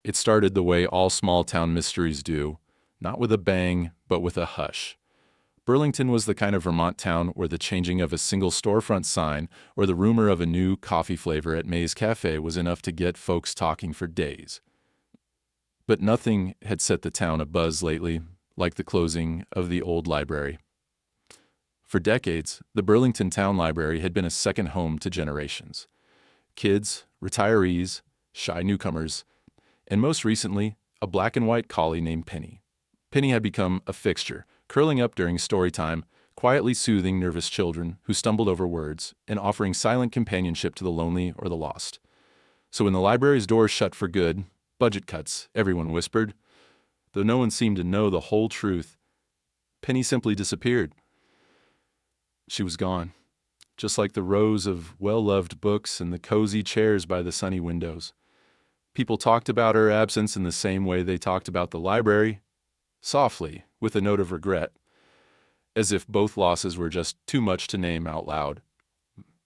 It started the way all small-town mysteries do, not with a bang, but with a hush. Burlington was the kind of Vermont town where the changing of a single storefront sign or the rumor of a new coffee flavor at May's Cafe was enough to get folks talking for days. But nothing had set the town abuzz lately, like the closing of the old library. For decades, the Burlington Town Library had been a second home to generations. Kids, retirees, shy newcomers, and most recently, a black and white collie named Penny. Penny had become a fixture, curling up during story time, quietly soothing nervous children who stumbled over words and offering silent companionship to the lonely or the lost. So when the library's doors shut for good, budget cuts, everyone whispered, though no one seemed to know the whole truth, Penny simply disappeared. She was gone, just like the rows of well-loved books and the cozy chairs by the sunny windows. People talked about her absence in the same way they talked about the library, softly, with a note of regret, as if both losses were just too much to name out loud.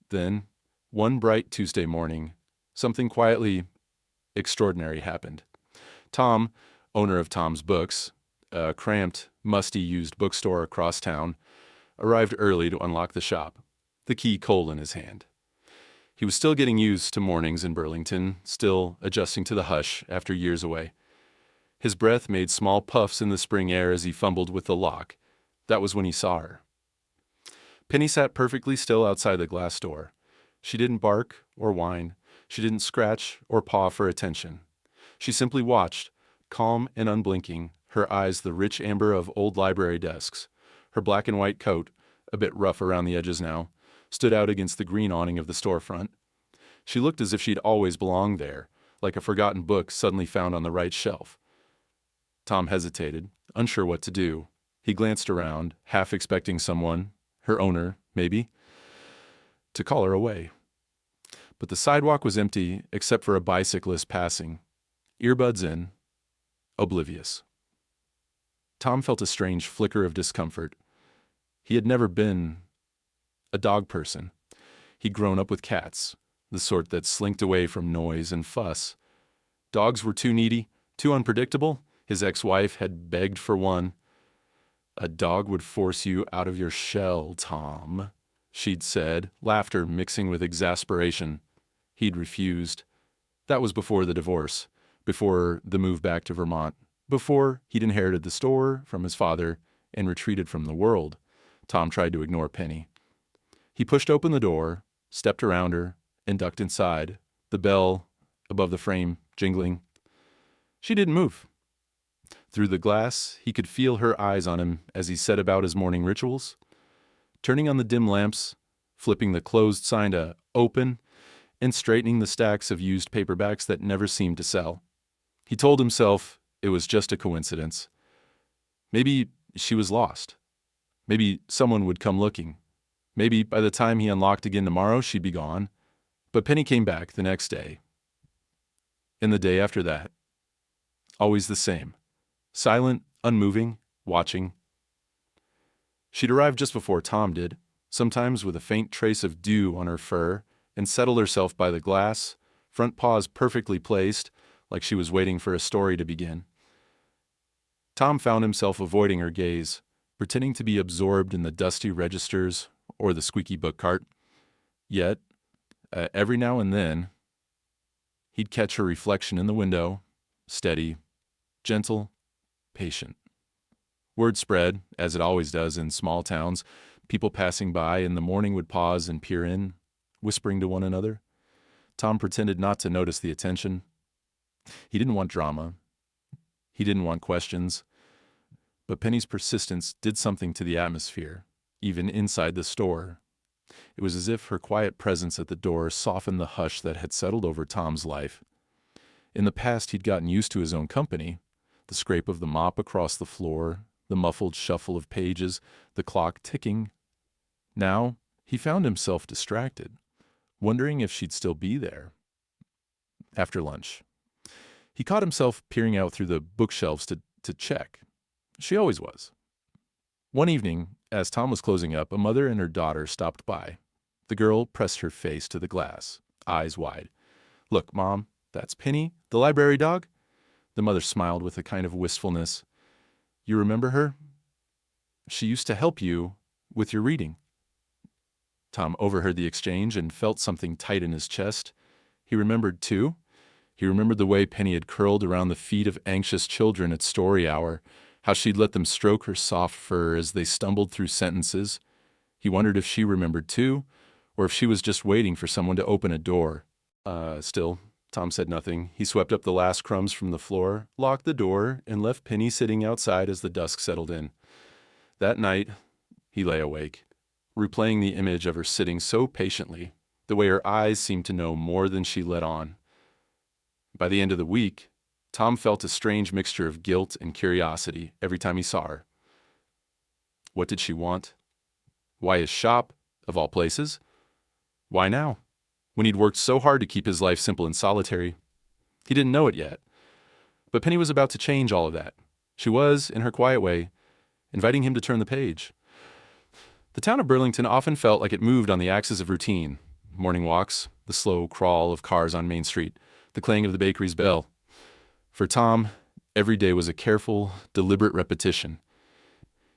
Then, one bright Tuesday morning, something quietly extraordinary happened. Tom, owner of Tom's Books, a cramped, musty used bookstore across town, arrived early to unlock the shop, the key cold in his hand. He was still getting used to mornings in Burlington, still adjusting to the hush after years away. His breath made small puffs in the spring air as he fumbled with the lock. That was when he saw her. Penny sat perfectly still outside the glass door. She didn't bark or whine. She didn't scratch or paw for attention. She simply watched, calm and unblinking, her eyes the rich amber of old library desks. Her black and white coat, a bit rough around the edges now, stood out against the green awning of the storefront. She looked as if she'd always belonged there, like a forgotten book suddenly found on the right shelf. Tom hesitated, unsure what to do. He glanced around, half expecting someone, her owner, maybe, to call her away. But the sidewalk was empty except for a bicyclist passing, earbuds in, oblivious. Tom felt a strange flicker of discomfort. He had never been a dog person. He'd grown up with cats, the sort that slinked away from noise and fuss. Dogs were too needy, too unpredictable. His ex-wife had begged for one. "A dog would force you out of your shell, Tom," she'd said, laughter mixing with exasperation. He'd refused. That was before the divorce, before the move back to Vermont, before he'd inherited the store from his father and retreated from the world. Tom tried to ignore Penny. He pushed open the door, stepped around her, and ducked inside, the bell above the frame jingling. She didn't move. Through the glass, he could feel her eyes on him as he set about his morning rituals, turning on the dim lamps, flipping the closed sign to open, and straightening the stacks of used paperbacks that never seemed to sell. He told himself it was just a coincidence. Maybe she was lost. Maybe someone would come looking. Maybe by the time he unlocked again tomorrow, she'd be gone. But Penny came back the next day. And the day after that. Always the same. Silent, unmoving, watching. She'd arrived just before Tom did, sometimes with a faint trace of dew on her fur, and settled herself by the glass, front paws perfectly placed, like she was waiting for a story to begin. Tom found himself avoiding her gaze, pretending to be absorbed in the dusty registers or the squeaky book cart. Yet, every now and then, he'd catch her reflection in the window, steady, gentle, patient. Word spread, as it always does in small towns. People passing by in the morning would pause and peer in, whispering to one another. Tom pretended not to notice the attention. He didn't want drama. He didn't want questions. But Penny's persistence did something to the atmosphere, even inside the store. It was as if her quiet presence at the door softened the hush that had settled over Tom's life. In the past, he'd gotten used to his own company, the scrape of the mop across the floor, the muffled shuffle of pages, the clock ticking. Now, he found himself distracted, wondering if she'd still be there. After lunch, he caught himself peering out through the bookshelves to check. She always was. One evening, as Tom was closing up, a mother and her daughter stopped by. The girl pressed her face to the glass, eyes wide. "Look, Mom, that's Penny, the library dog." The mother smiled with a kind of wistfulness. You remember her? She used to help you with your reading. Tom overheard the exchange and felt something tight in his chest. He remembered, too. He remembered the way Penny had curled around the feet of anxious children at story hour, how she'd let them stroke her soft fur as they stumbled through sentences. He wondered if she remembered, too, or if she was just waiting for someone to open a door. Still, Tom said nothing. He swept up the last crumbs from the floor, locked the door, and left Penny sitting outside as the dusk settled in. That night, he lay awake, replaying the image of her sitting so patiently, the way her eyes seemed to know more than she let on. By the end of the week, Tom felt a strange mixture of guilt and curiosity every time he saw her. What did she want? Why his shop, of all places? Why now, when he'd worked so hard to keep his life simple and solitary? He didn't know it yet. But Penny was about to change all of that. She was, in her quiet way, inviting him to turn the page. The town of Burlington often felt like it moved on the axis of routine. Morning walks, the slow crawl of cars on Main Street, the clang of the bakery's bell. For Tom, every day was a careful, deliberate repetition.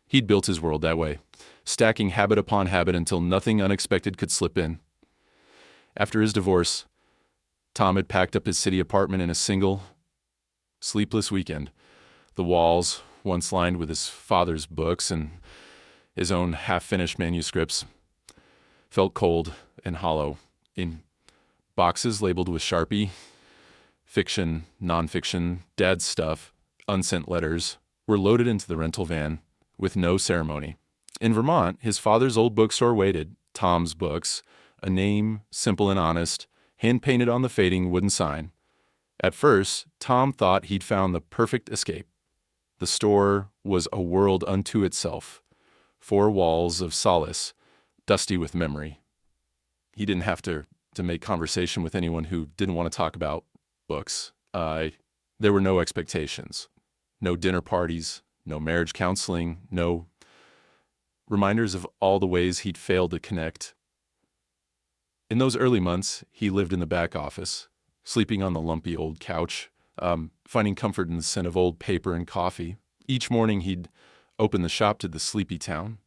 He'd built his world that way, stacking habit upon habit until nothing unexpected could slip in. After his divorce, Tom had packed up his city apartment in a single, sleepless weekend. The walls, once lined with his father's books and his own half-finished manuscripts, felt cold and hollow. In boxes labeled with Sharpie, fiction, nonfiction, dad's stuff, unsent letters, were loaded into the rental van with no ceremony. In Vermont, his father's old bookstore waited, Tom's Books, a name simple and honest, hand-painted on the fading wooden sign. At first, Tom thought he'd found the perfect escape. The store was a world unto itself, 4 walls of solace, dusty with memory. He didn't have to make conversation with anyone who didn't want to talk about books. There were no expectations, no dinner parties, no marriage counseling, no reminders of all the ways he'd failed to connect. In those early months, he lived in the back office, sleeping on the lumpy old couch, finding comfort in the scent of old paper and coffee. Each morning he'd open the shop to the sleepy town,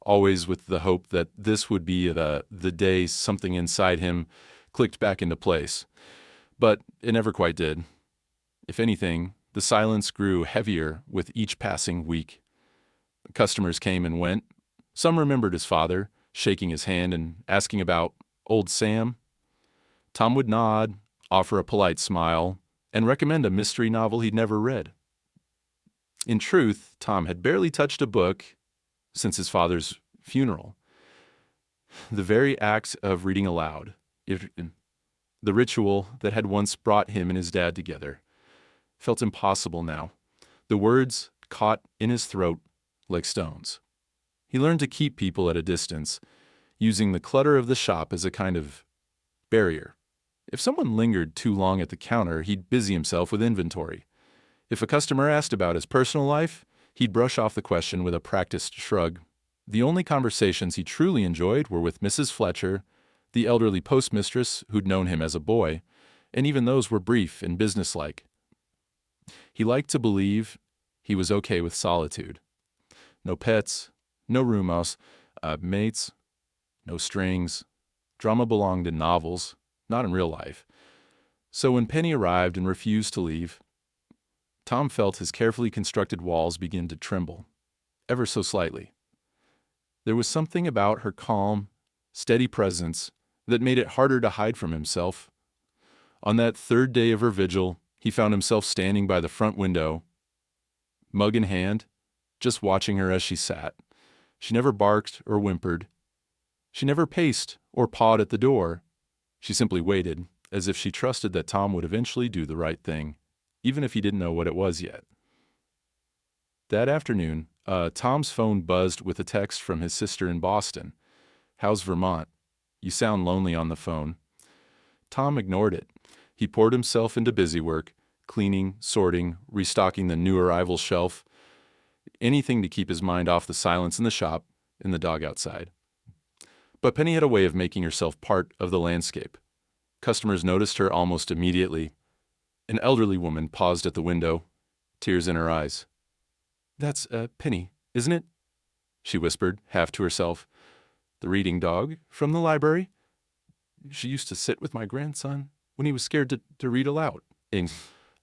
always with the hope that this would be the day something inside him clicked back into place. But it never quite did. If anything, the silence grew heavier with each passing week. Customers came and went. Some remembered his father, shaking his hand and asking about old Sam. Tom would nod, offer a polite smile, and recommend a mystery novel he'd never read. In truth, Tom had barely touched a book since his father's funeral. The very act of reading aloud, the ritual that had once brought him and his dad together, felt impossible now. The words caught in his throat like stones. He learned to keep people at a distance, using the clutter of the shop as a kind of barrier. If someone lingered too long at the counter, he'd busy himself with inventory. If a customer asked about his personal life, he'd brush off the question with a practiced shrug. The only conversations he truly enjoyed were with Mrs. Fletcher, the elderly postmistress who'd known him as a boy, and even those were brief and businesslike. He liked to believe he was okay with solitude. No pets, no roommates, mates, no strings. Drama belonged in novels, not in real life. So when Penny arrived and refused to leave, Tom felt his carefully constructed walls begin to tremble, ever so slightly. There was something about her calm, steady presence that made it harder to hide from himself. On that third day of her vigil, he found himself standing by the front window, mug in hand, just watching her as she sat. She never barked or whimpered. She never paced or pawed at the door. She simply waited, as if she trusted that Tom would eventually do the right thing, even if he didn't know what it was yet. That afternoon, Tom's phone buzzed with a text from his sister in Boston. "How's Vermont? You sound lonely on the phone." Tom ignored it. He poured himself into busy work, cleaning, sorting, restocking the new arrival shelf, anything to keep his mind off the silence in the shop and the dog outside. But Penny had a way of making herself part of the landscape. Customers noticed her almost immediately, An elderly woman paused at the window, tears in her eyes. "That's Penny, isn't it?" she whispered, half to herself. "The reading dog from the library? She used to sit with my grandson when he was scared to read aloud."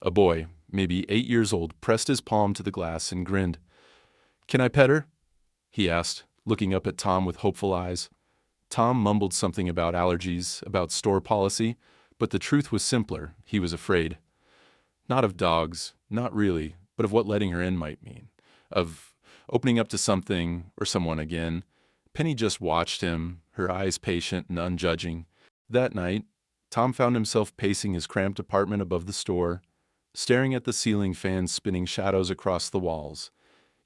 A boy, maybe 8 years old, pressed his palm to the glass and grinned. "Can I pet her?" he asked, looking up at Tom with hopeful eyes. Tom mumbled something about allergies, about store policy, but the truth was simpler. He was afraid. Not of dogs, not really, but of what letting her in might mean. Of opening up to something or someone again. Penny just watched him, her eyes patient and unjudging. That night, Tom found himself pacing his cramped apartment above the store, staring at the ceiling fans spinning shadows across the walls.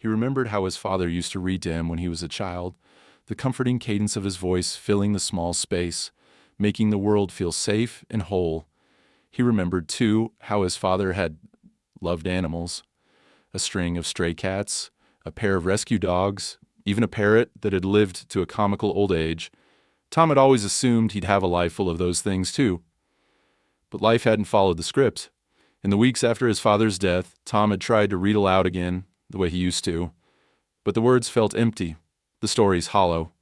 He remembered how his father used to read to him when he was a child, the comforting cadence of his voice filling the small space, making the world feel safe and whole. He remembered, too, how his father had loved animals. A string of stray cats, a pair of rescue dogs, even a parrot that had lived to a comical old age. Tom had always assumed he'd have a life full of those things, too. But life hadn't followed the script. In the weeks after his father's death, Tom had tried to read aloud again, the way he used to. But the words felt empty, the stories hollow.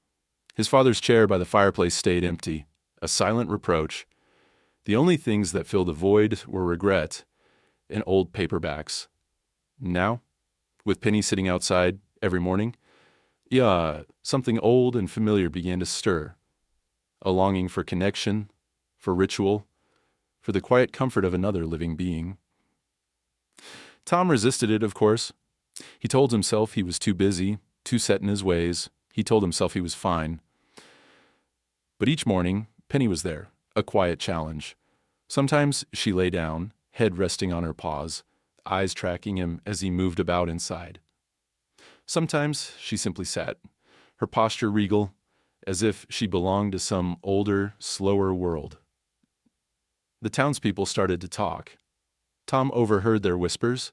His father's chair by the fireplace stayed empty, a silent reproach. The only things that filled the void were regret and old paperbacks. Now, with Penny sitting outside every morning, something old and familiar began to stir. A longing for connection, for ritual, for the quiet comfort of another living being. Tom resisted it, of course. He told himself he was too busy, too set in his ways. He told himself he was fine. But each morning, Penny was there, a quiet challenge. Sometimes she lay down, head resting on her paws, eyes tracking him as he moved about inside. Sometimes she simply sat, her posture regal, as if she belonged to some older, slower world. The townspeople started to talk. Tom overheard their whispers,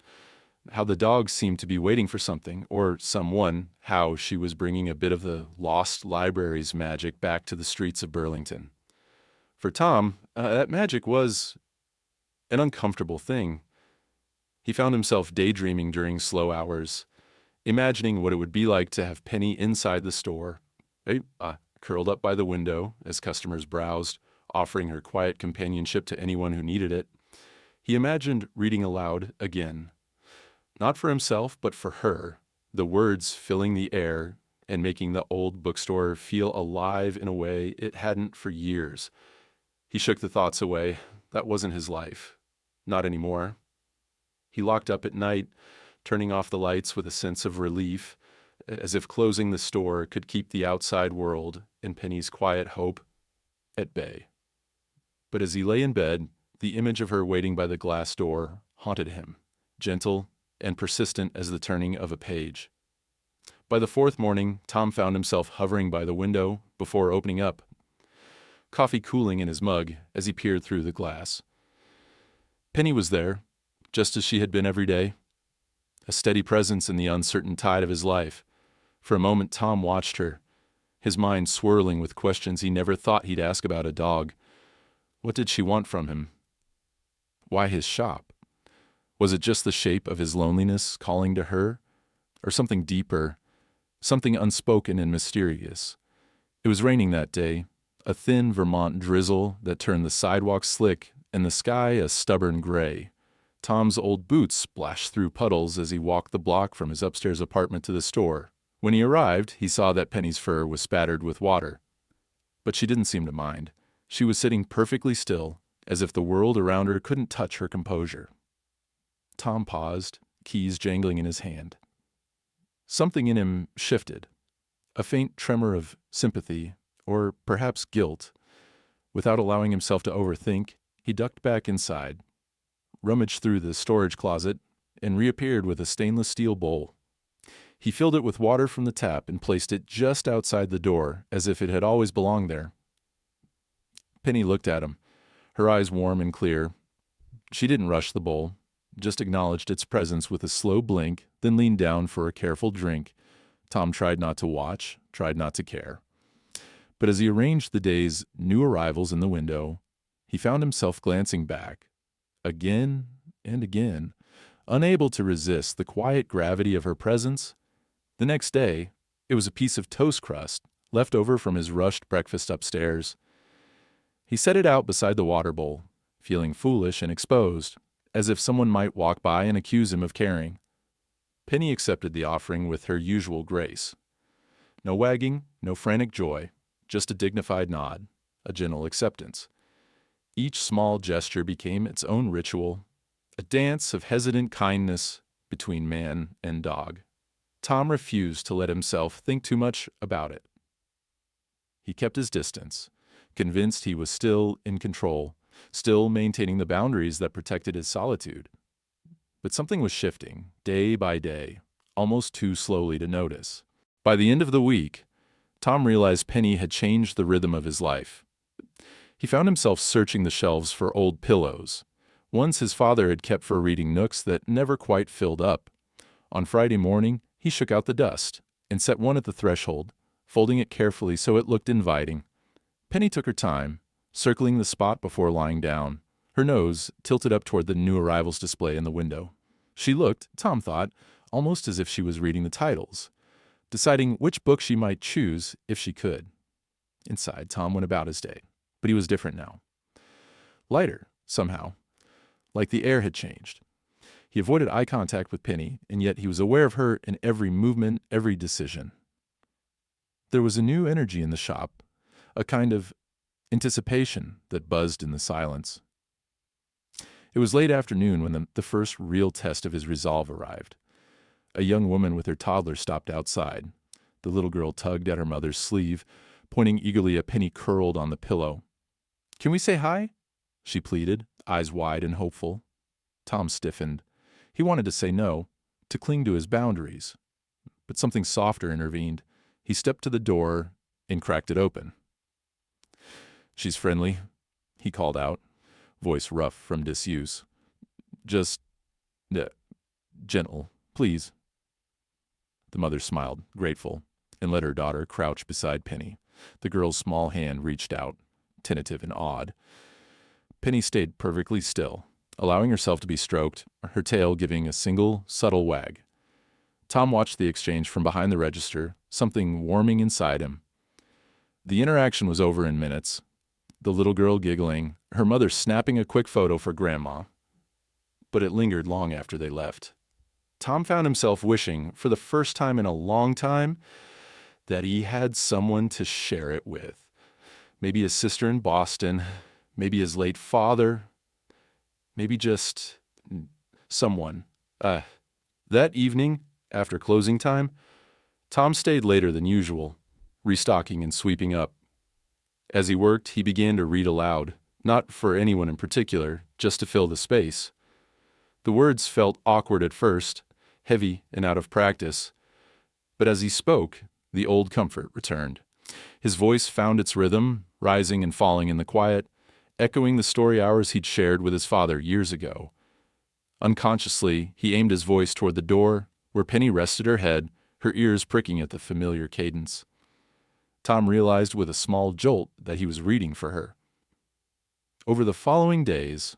how the dogs seemed to be waiting for something, or someone, how she was bringing a bit of the lost library's magic back to the streets of Burlington. For Tom, that magic was an uncomfortable thing. He found himself daydreaming during slow hours, imagining what it would be like to have Penny inside the store, curled up by the window as customers browsed, offering her quiet companionship to anyone who needed it. He imagined reading aloud again. Not for himself, but for her, the words filling the air and making the old bookstore feel alive in a way it hadn't for years. He shook the thoughts away. That wasn't his life. Not anymore. He locked up at night, turning off the lights with a sense of relief, as if closing the store could keep the outside world and Penny's quiet hope at bay. But as he lay in bed, the image of her waiting by the glass door haunted him, gentle and persistent as the turning of a page. By the fourth morning, Tom found himself hovering by the window before opening up, coffee cooling in his mug as he peered through the glass. Penny was there, just as she had been every day, a steady presence in the uncertain tide of his life. For a moment, Tom watched her, his mind swirling with questions he never thought he'd ask about a dog. What did she want from him? Why his shop? Was it just the shape of his loneliness calling to her? Or something deeper, something unspoken and mysterious? It was raining that day, a thin Vermont drizzle that turned the sidewalk slick and the sky a stubborn gray. Tom's old boots splashed through puddles as he walked the block from his upstairs apartment to the store. When he arrived, he saw that Penny's fur was spattered with water. But she didn't seem to mind. She was sitting perfectly still, as if the world around her couldn't touch her composure. Tom paused, keys jangling in his hand. Something in him shifted, a faint tremor of sympathy, or perhaps guilt. Without allowing himself to overthink, he ducked back inside, rummaged through the storage closet, and reappeared with a stainless steel bowl. He filled it with water from the tap and placed it just outside the door, as if it had always belonged there. Penny looked at him, her eyes warm and clear. She didn't rush the bowl, just acknowledged its presence with a slow blink, then leaned down for a careful drink. Tom tried not to watch, tried not to care. But as he arranged the day's new arrivals in the window, he found himself glancing back, again and again, unable to resist the quiet gravity of her presence. The next day, it was a piece of toast crust left over from his rushed breakfast upstairs. He set it out beside the water bowl, feeling foolish and exposed, as if someone might walk by and accuse him of caring. Penny accepted the offering with her usual grace. No wagging, no frantic joy, just a dignified nod, a gentle acceptance. Each small gesture became its own ritual, a dance of hesitant kindness between man and dog. Tom refused to let himself think too much about it. He kept his distance, convinced he was still in control, still maintaining the boundaries that protected his solitude. But something was shifting, day by day, almost too slowly to notice. By the end of the week, Tom realized Penny had changed the rhythm of his life. He found himself searching the shelves for old pillows, ones his father had kept for reading nooks that never quite filled up. On Friday morning, he shook out the dust and set one at the threshold, folding it carefully so it looked inviting. Penny took her time, circling the spot before lying down, her nose tilted up toward the new arrivals display in the window. She looked, Tom thought, almost as if she was reading the titles, deciding which book she might choose if she could. Inside, Tom went about his day, but he was different now. Lighter, somehow, like the air had changed. He avoided eye contact with Penny, and yet he was aware of her in every movement, every decision. There was a new energy in the shop, a kind of anticipation that buzzed in the silence. It was late afternoon when the first real test of his resolve arrived. A young woman with her toddler stopped outside. The little girl tugged at her mother's sleeve, pointing eagerly at Penny curled on the pillow. "Can we say hi?" she pleaded, eyes wide and hopeful. Tom stiffened. He wanted to say no, to cling to his boundaries. But something softer intervened. He stepped to the door and cracked it open. "She's friendly," he called out, voice rough from disuse. "Just gentle, please." The mother smiled, grateful, and let her daughter crouch beside Penny. The girl's small hand reached out, tentative and odd. Penny stayed perfectly still, allowing herself to be stroked, her tail giving a single, subtle wag. Tom watched the exchange from behind the register, something warming inside him. The interaction was over in minutes, the little girl giggling, her mother snapping a quick photo for Grandma. But it lingered long after they left. Tom found himself wishing, for the first time in a long time, that he had someone to share it with. Maybe his sister in Boston, maybe his late father, maybe just someone. That evening, after closing time, Tom stayed later than usual, restocking and sweeping up. As he worked, he began to read aloud, not for anyone in particular, just to fill the space. The words felt awkward at first, heavy and out of practice, but as he spoke, the old comfort returned. His voice found its rhythm, rising and falling in the quiet, echoing the story hours he'd shared with his father years ago. Unconsciously, he aimed his voice toward the door, where Penny rested her head, her ears pricking at the familiar cadence. Tom realized with a small jolt that he was reading for her. Over the following days,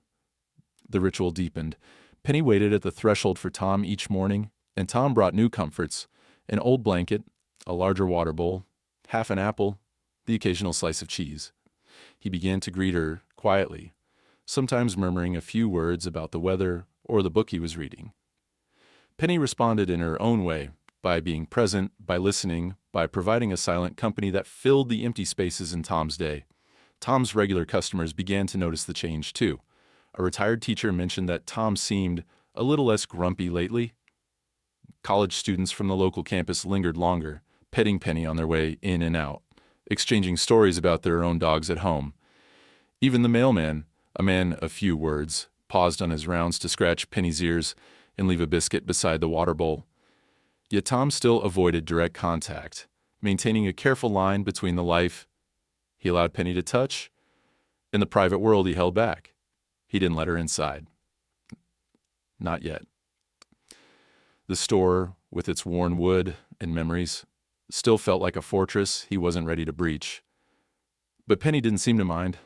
the ritual deepened. Penny waited at the threshold for Tom each morning, and Tom brought new comforts, an old blanket, a larger water bowl, half an apple, the occasional slice of cheese. He began to greet her quietly, sometimes murmuring a few words about the weather or the book he was reading. Penny responded in her own way, by being present, by listening, by providing a silent company that filled the empty spaces in Tom's day. Tom's regular customers began to notice the change, too. A retired teacher mentioned that Tom seemed a little less grumpy lately. College students from the local campus lingered longer, petting Penny on their way in and out, exchanging stories about their own dogs at home. Even the mailman, a man of few words, paused on his rounds to scratch Penny's ears and leave a biscuit beside the water bowl. Yet Tom still avoided direct contact, maintaining a careful line between the life he allowed Penny to touch and the private world he held back. He didn't let her inside. Not yet. The store, with its worn wood and memories, still felt like a fortress he wasn't ready to breach. But Penny didn't seem to mind.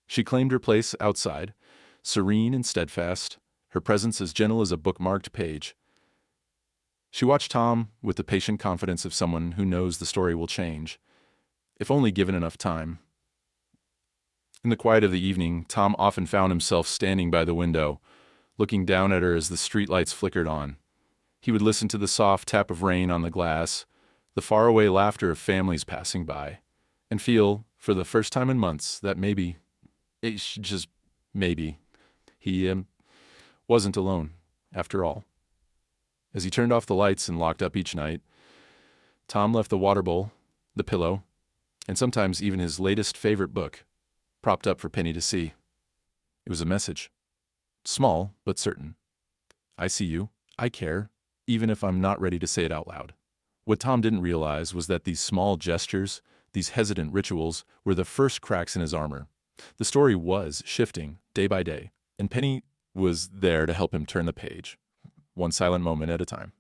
She claimed her place outside, serene and steadfast, her presence as gentle as a bookmarked page. She watched Tom with the patient confidence of someone who knows the story will change, if only given enough time. In the quiet of the evening, Tom often found himself standing by the window, looking down at her as the streetlights flickered on. He would listen to the soft tap of rain on the glass, the faraway laughter of families passing by, and feel, for the first time in months, that maybe, just maybe, he wasn't alone, after all. As he turned off the lights and locked up each night, Tom left the water bowl, the pillow, and sometimes even his latest favorite book, propped up for Penny to see. It was a message. Small, but certain. I see you. I care, even if I'm not ready to say it out loud. What Tom didn't realize was that these small gestures, these hesitant rituals, were the first cracks in his armor. The story was shifting day by day, and Penny was there to help him turn the page, one silent moment at a time.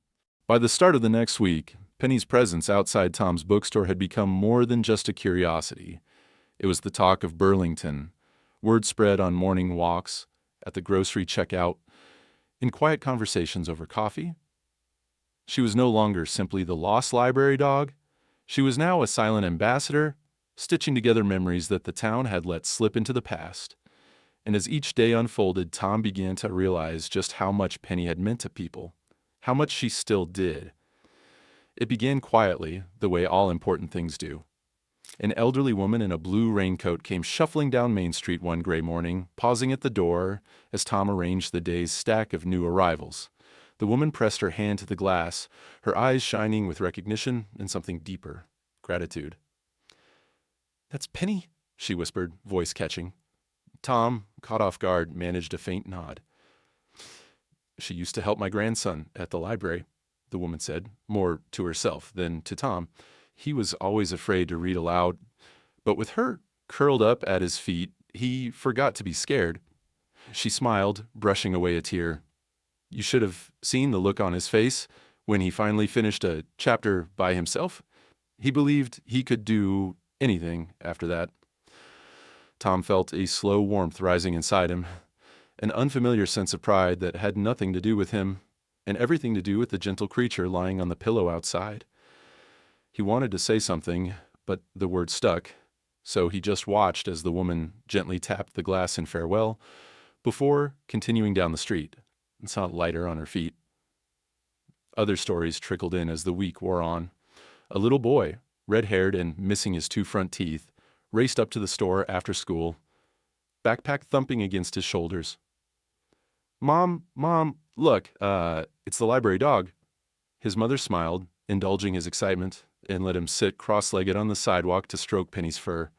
By the start of the next week, Penny's presence outside Tom's bookstore had become more than just a curiosity. It was the talk of Burlington, word spread on morning walks, at the grocery checkout, in quiet conversations over coffee. She was no longer simply the lost library dog. She was now a silent ambassador, stitching together memories that the town had let slip into the past. And as each day unfolded, Tom began to realize just how much Penny had meant to people, how much she still did. It began quietly, the way all important things do. An elderly woman in a blue raincoat came shuffling down Main Street one gray morning, pausing at the door as Tom arranged the day's stack of new arrivals. The woman pressed her hand to the glass, her eyes shining with recognition and something deeper, gratitude. "That's Penny," she whispered, voice catching. Tom, caught off guard, managed a faint nod. "She used to help my grandson at the library," the woman said, more to herself than to Tom. He was always afraid to read aloud, but with her curled up at his feet, he forgot to be scared. She smiled, brushing away a tear. You should have seen the look on his face when he finally finished a chapter by himself. He believed he could do anything after that. Tom felt a slow warmth rising inside him, an unfamiliar sense of pride that had nothing to do with him and everything to do with the gentle creature lying on the pillow outside. He wanted to say something, but the word stuck, so he just watched as the woman gently tapped the glass in farewell before continuing down the street and saw it lighter on her feet. Other stories trickled in as the week wore on. A little boy, red-haired and missing his 2 front teeth, raced up to the store after school, backpack thumping against his shoulders. Mom, look, it's the library dog." His mother smiled, indulging his excitement, and let him sit cross-legged on the sidewalk to stroke Penny's fur.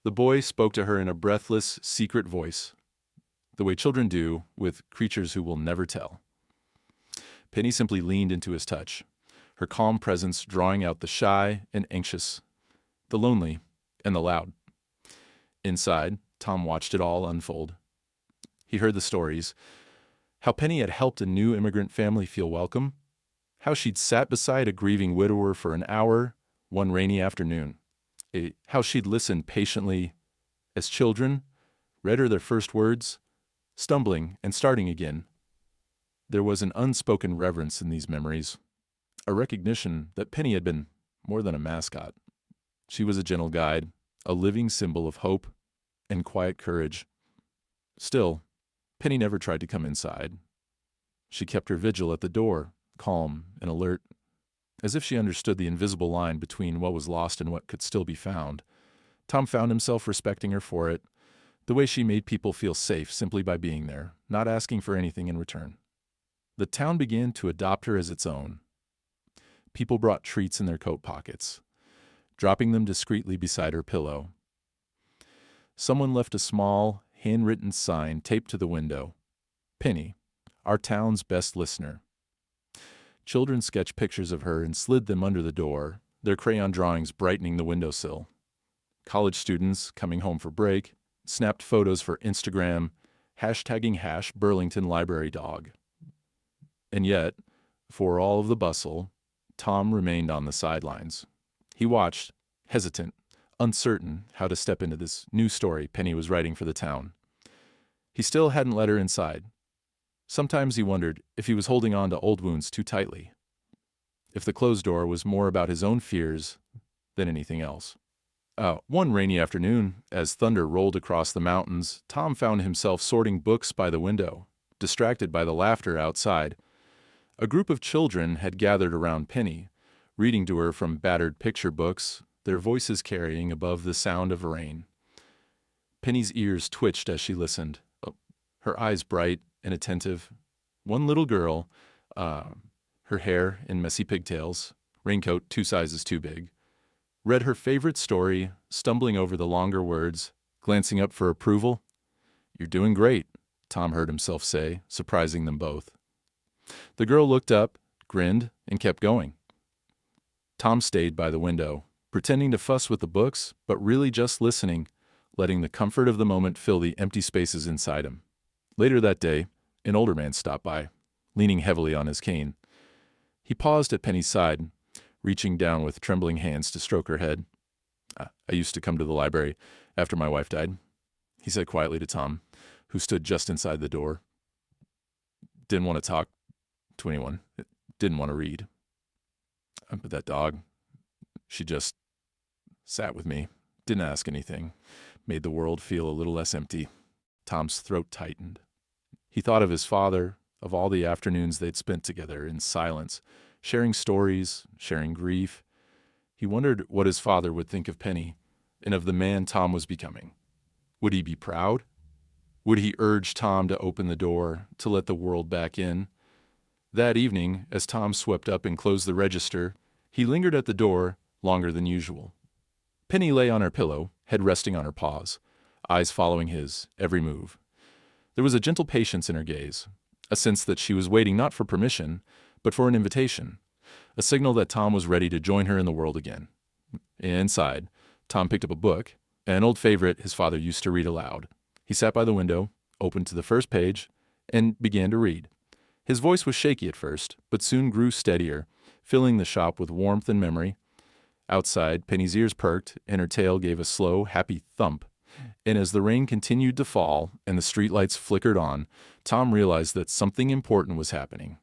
The boy spoke to her in a breathless, secret voice, the way children do with creatures who will never tell. Penny simply leaned into his touch, her calm presence drawing out the shy and anxious, the lonely and the loud. Inside, Tom watched it all unfold. He heard the stories, how Penny had helped a new immigrant family feel welcome, how she'd sat beside a grieving widower for an hour one rainy afternoon, how she'd listened patiently as children read her their first words, stumbling and starting again. There was an unspoken reverence in these memories, a recognition that Penny had been more than a mascot. She was a gentle guide, a living symbol of hope and quiet courage. Still, Penny never tried to come inside. She kept her vigil at the door, calm and alert, as if she understood the invisible line between what was lost and what could still be found. Tom found himself respecting her for it, the way she made people feel safe simply by being there, not asking for anything in return. The town began to adopt her as its own. People brought treats in their coat pockets, dropping them discreetly beside her pillow. Someone left a small, handwritten sign taped to the window. "Penny, our town's best listener." Children sketched pictures of her and slid them under the door, their crayon drawings brightening the windowsill. College students, coming home for break, snapped photos for Instagram, hashtagging Burlington Library Dog. And yet, for all of the bustle, Tom remained on the sidelines. He watched, hesitant, uncertain how to step into this new story Penny was writing for the town. He still hadn't let her inside. Sometimes he wondered if he was holding on to old wounds too tightly, if the closed door was more about his own fears than anything else. One rainy afternoon, as thunder rolled across the mountains, Tom found himself sorting books by the window, distracted by the laughter outside. A group of children had gathered around Penny, reading to her from battered picture books, their voices carrying above the sound of rain. Penny's ears twitched as she listened, her eyes bright and attentive. One little girl, her hair in messy pigtails, raincoat 2 sizes too big, read her favorite story, stumbling over the longer words, glancing up for approval. "You're doing great," Tom heard himself say, surprising them both. The girl looked up, grinned, and kept going. Tom stayed by the window, pretending to fuss with the books, but really just listening, letting the comfort of the moment fill the empty spaces inside him. Later that day, an older man stopped by, leaning heavily on his cane. He paused at Penny's side, reaching down with trembling hands to stroke her head. "I used to come to the library after my wife died," he said quietly to Tom, who stood just inside the door. "Didn't want to talk to anyone. Didn't want to read. But that dog, she just sat with me, didn't ask anything, made the world feel a little less empty." Tom's throat tightened. He thought of his father, of all the afternoons they'd spent together in silence, sharing stories, sharing grief. He wondered what his father would think of Penny and of the man Tom was becoming. Would he be proud? Would he urge Tom to open the door, to let the world back in? That evening, as Tom swept up and closed the register, he lingered at the door longer than usual. Penny lay on her pillow, head resting on her paws, eyes following his every move. There was a gentle patience in her gaze, a sense that she was waiting not for permission, but for an invitation, a signal that Tom was ready to join her in the world again. Inside, Tom picked up a book, an old favorite his father used to read aloud. He sat by the window, opened to the first page, and began to read. His voice was shaky at first, but soon grew steadier, filling the shop with warmth and memory. Outside, Penny's ears perked, and her tail gave a slow, happy thump. And as the rain continued to fall and the streetlights flickered on, Tom realized that something important was happening.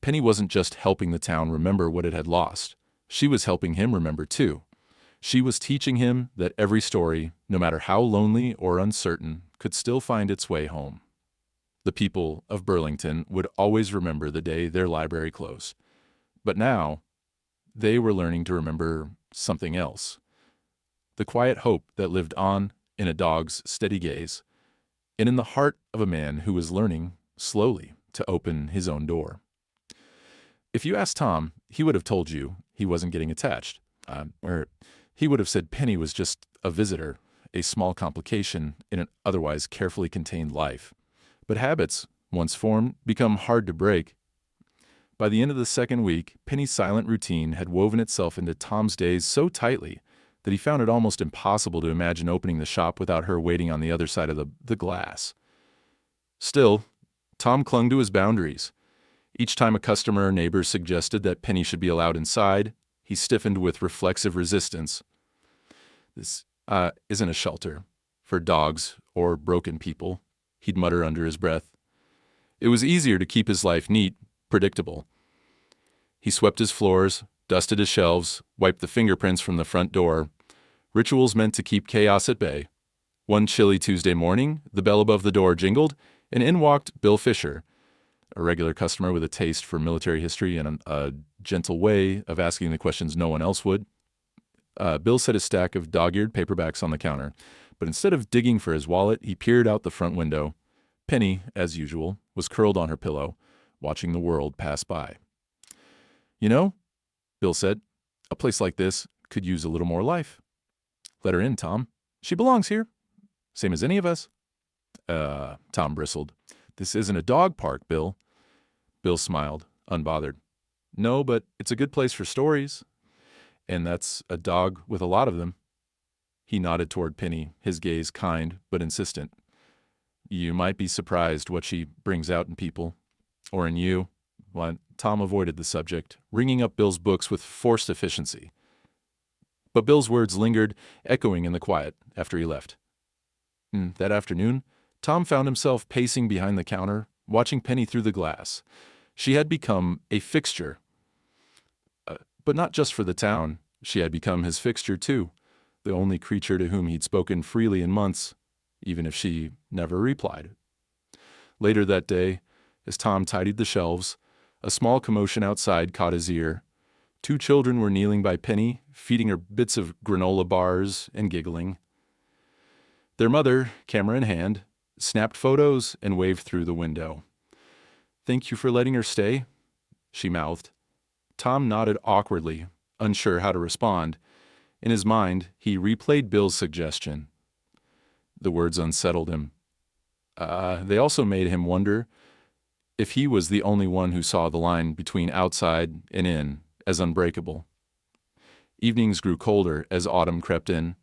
Penny wasn't just helping the town remember what it had lost. She was helping him remember, too. She was teaching him that every story, no matter how lonely or uncertain, could still find its way home. The people of Burlington would always remember the day their library closed. But now, they were learning to remember something else. The quiet hope that lived on in a dog's steady gaze, and in the heart of a man who was learning, slowly, to open his own door. If you asked Tom, he would have told you he wasn't getting attached. Or he would have said Penny was just a visitor, a small complication in an otherwise carefully contained life. But habits, once formed, become hard to break. By the end of the second week, Penny's silent routine had woven itself into Tom's days so tightly that he found it almost impossible to imagine opening the shop without her waiting on the other side of the glass. Still, Tom clung to his boundaries. Each time a customer or neighbor suggested that Penny should be allowed inside, he stiffened with reflexive resistance. "This isn't a shelter for dogs or broken people," he'd mutter under his breath. It was easier to keep his life neat, predictable. He swept his floors, dusted his shelves, wiped the fingerprints from the front door. Rituals meant to keep chaos at bay. One chilly Tuesday morning, the bell above the door jingled, and in walked Bill Fisher, a regular customer with a taste for military history and a gentle way of asking the questions no one else would. Bill set a stack of dog-eared paperbacks on the counter, but instead of digging for his wallet, he peered out the front window. Penny, as usual, was curled on her pillow, watching the world pass by. "You know," Bill said, "a place like this could use a little more life." "Let her in, Tom. She belongs here. Same as any of us." Tom bristled. "This isn't a dog park, Bill." Bill smiled, unbothered. "No, but it's a good place for stories. And that's a dog with a lot of them." He nodded toward Penny, his gaze kind but insistent. "You might be surprised what she brings out in people. Or in you." Well, Tom avoided the subject, ringing up Bill's books with forced efficiency. But Bill's words lingered, echoing in the quiet after he left. That afternoon, Tom found himself pacing behind the counter, watching Penny through the glass. She had become a fixture. But not just for the town. She had become his fixture, too, the only creature to whom he'd spoken freely in months, even if she never replied. Later that day, as Tom tidied the shelves, a small commotion outside caught his ear. 2 children were kneeling by Penny, feeding her bits of granola bars and giggling. Their mother, camera in hand, snapped photos and waved through the window. "Thank you for letting her stay," she mouthed. Tom nodded awkwardly, unsure how to respond. In his mind, he replayed Bill's suggestion. The words unsettled him. They also made him wonder if he was the only one who saw the line between outside and in as unbreakable. Evenings grew colder as autumn crept in.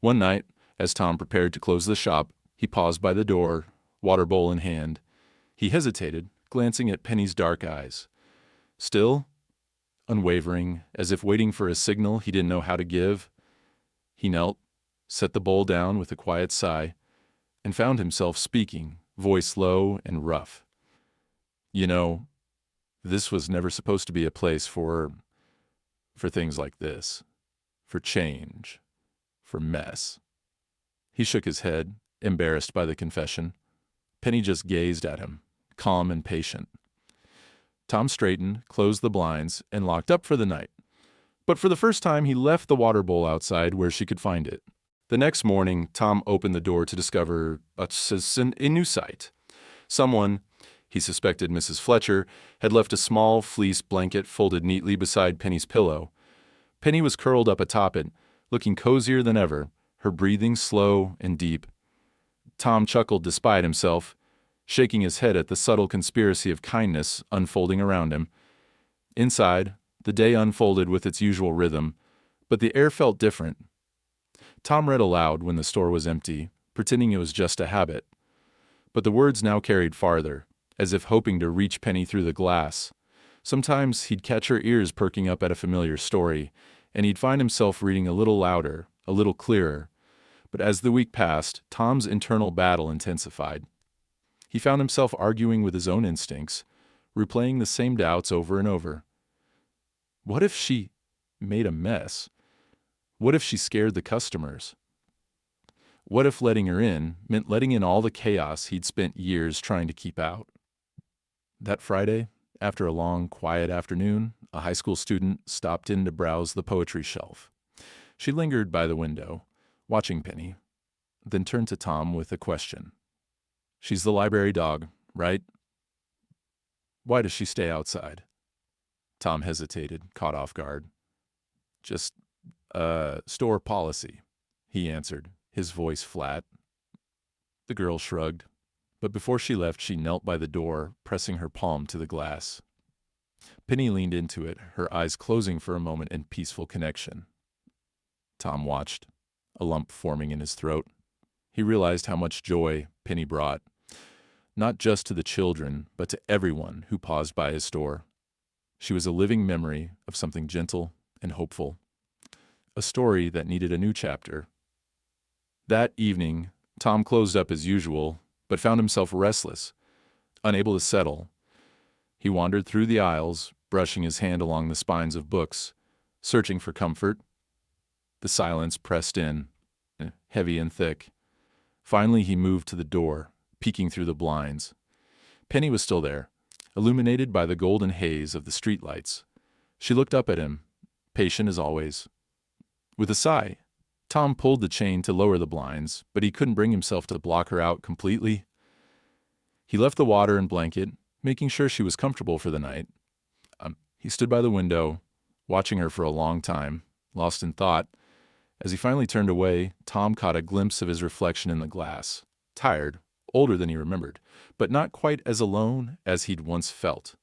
One night, as Tom prepared to close the shop, he paused by the door, water bowl in hand. He hesitated, glancing at Penny's dark eyes. Still, unwavering, as if waiting for a signal he didn't know how to give, he knelt, set the bowl down with a quiet sigh, and found himself speaking, voice low and rough. "You know, this was never supposed to be a place for things like this, for change, for mess." He shook his head, embarrassed by the confession. Penny just gazed at him, calm and patient. Tom straightened, closed the blinds, and locked up for the night. But for the first time, he left the water bowl outside where she could find it. The next morning, Tom opened the door to discover a new sight. Someone, he suspected Mrs. Fletcher, had left a small fleece blanket folded neatly beside Penny's pillow. Penny was curled up atop it, looking cozier than ever, her breathing slow and deep. Tom chuckled despite himself, shaking his head at the subtle conspiracy of kindness unfolding around him. Inside, the day unfolded with its usual rhythm, but the air felt different. Tom read aloud when the store was empty, pretending it was just a habit. But the words now carried farther, as if hoping to reach Penny through the glass. Sometimes he'd catch her ears perking up at a familiar story, and he'd find himself reading a little louder, a little clearer. But as the week passed, Tom's internal battle intensified. He found himself arguing with his own instincts, replaying the same doubts over and over. What if she made a mess? What if she scared the customers? What if letting her in meant letting in all the chaos he'd spent years trying to keep out? That Friday, after a long, quiet afternoon, a high school student stopped in to browse the poetry shelf. She lingered by the window, watching Penny, then turned to Tom with a question. "She's the library dog, right? Why does she stay outside?" Tom hesitated, caught off guard. "Just, store policy," he answered, his voice flat. The girl shrugged, but before she left, she knelt by the door, pressing her palm to the glass. Penny leaned into it, her eyes closing for a moment in peaceful connection. Tom watched, a lump forming in his throat. He realized how much joy Penny brought, not just to the children, but to everyone who paused by his store. She was a living memory of something gentle and hopeful, a story that needed a new chapter. That evening, Tom closed up as usual, but found himself restless, unable to settle. He wandered through the aisles, brushing his hand along the spines of books, searching for comfort. The silence pressed in, heavy and thick. Finally, he moved to the door, peeking through the blinds. Penny was still there, illuminated by the golden haze of the streetlights. She looked up at him, patient as always. With a sigh, Tom pulled the chain to lower the blinds, but he couldn't bring himself to block her out completely. He left the water and blanket, making sure she was comfortable for the night. He stood by the window, watching her for a long time, lost in thought. As he finally turned away, Tom caught a glimpse of his reflection in the glass. Tired, older than he remembered, but not quite as alone as he'd once felt.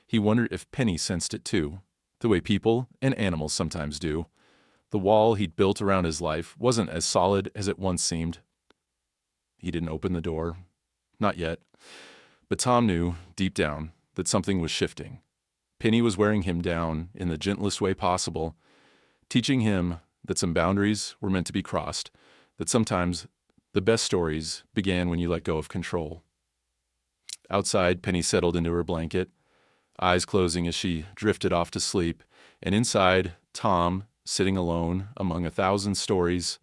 He wondered if Penny sensed it too, the way people and animals sometimes do. The wall he'd built around his life wasn't as solid as it once seemed. He didn't open the door. Not yet. But Tom knew, deep down, that something was shifting. Penny was wearing him down in the gentlest way possible, teaching him that some boundaries were meant to be crossed, that sometimes the best stories began when you let go of control. Outside, Penny settled into her blanket, eyes closing as she drifted off to sleep, and inside, Tom, sitting alone among 1,000 stories,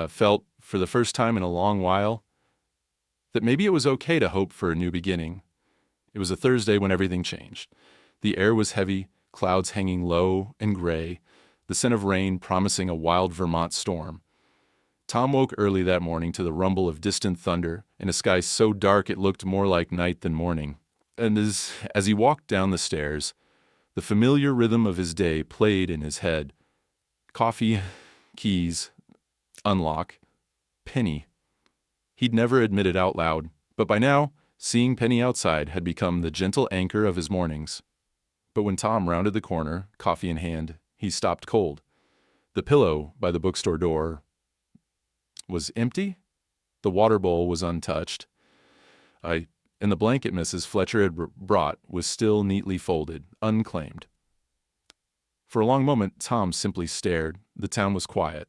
felt, for the first time in a long while, that maybe it was okay to hope for a new beginning. It was a Thursday when everything changed. The air was heavy, clouds hanging low and gray, the scent of rain promising a wild Vermont storm. Tom woke early that morning to the rumble of distant thunder in a sky so dark it looked more like night than morning. And as he walked down the stairs, the familiar rhythm of his day played in his head. Coffee, keys, unlock, Penny. He'd never admit it out loud, but by now, seeing Penny outside had become the gentle anchor of his mornings. But when Tom rounded the corner, coffee in hand, he stopped cold. The pillow by the bookstore door was empty. The water bowl was untouched. And the blanket Mrs. Fletcher had brought was still neatly folded, unclaimed. For a long moment, Tom simply stared. The town was quiet,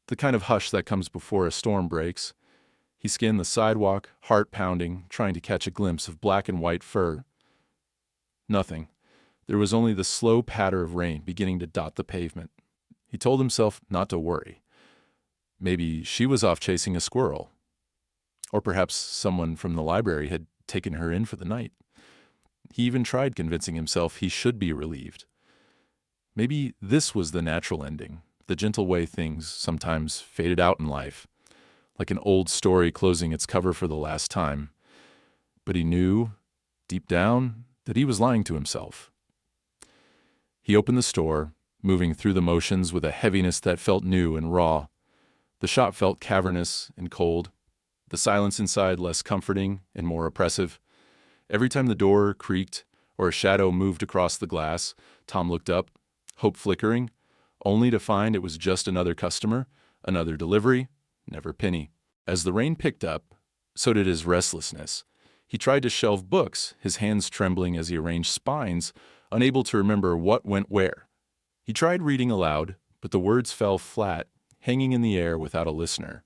the kind of hush that comes before a storm breaks. He scanned the sidewalk, heart pounding, trying to catch a glimpse of black and white fur. Nothing. There was only the slow patter of rain beginning to dot the pavement. He told himself not to worry. Maybe she was off chasing a squirrel. Or perhaps someone from the library had taken her in for the night. He even tried convincing himself he should be relieved. Maybe this was the natural ending, the gentle way things sometimes faded out in life, like an old story closing its cover for the last time. But he knew, deep down, that he was lying to himself. He opened the store, moving through the motions with a heaviness that felt new and raw. The shop felt cavernous and cold, the silence inside less comforting and more oppressive. Every time the door creaked or a shadow moved across the glass, Tom looked up, hope flickering, only to find it was just another customer, another delivery, never Penny. As the rain picked up, so did his restlessness. He tried to shelve books, his hands trembling as he arranged spines, unable to remember what went where. He tried reading aloud, but the words fell flat, hanging in the air without a listener.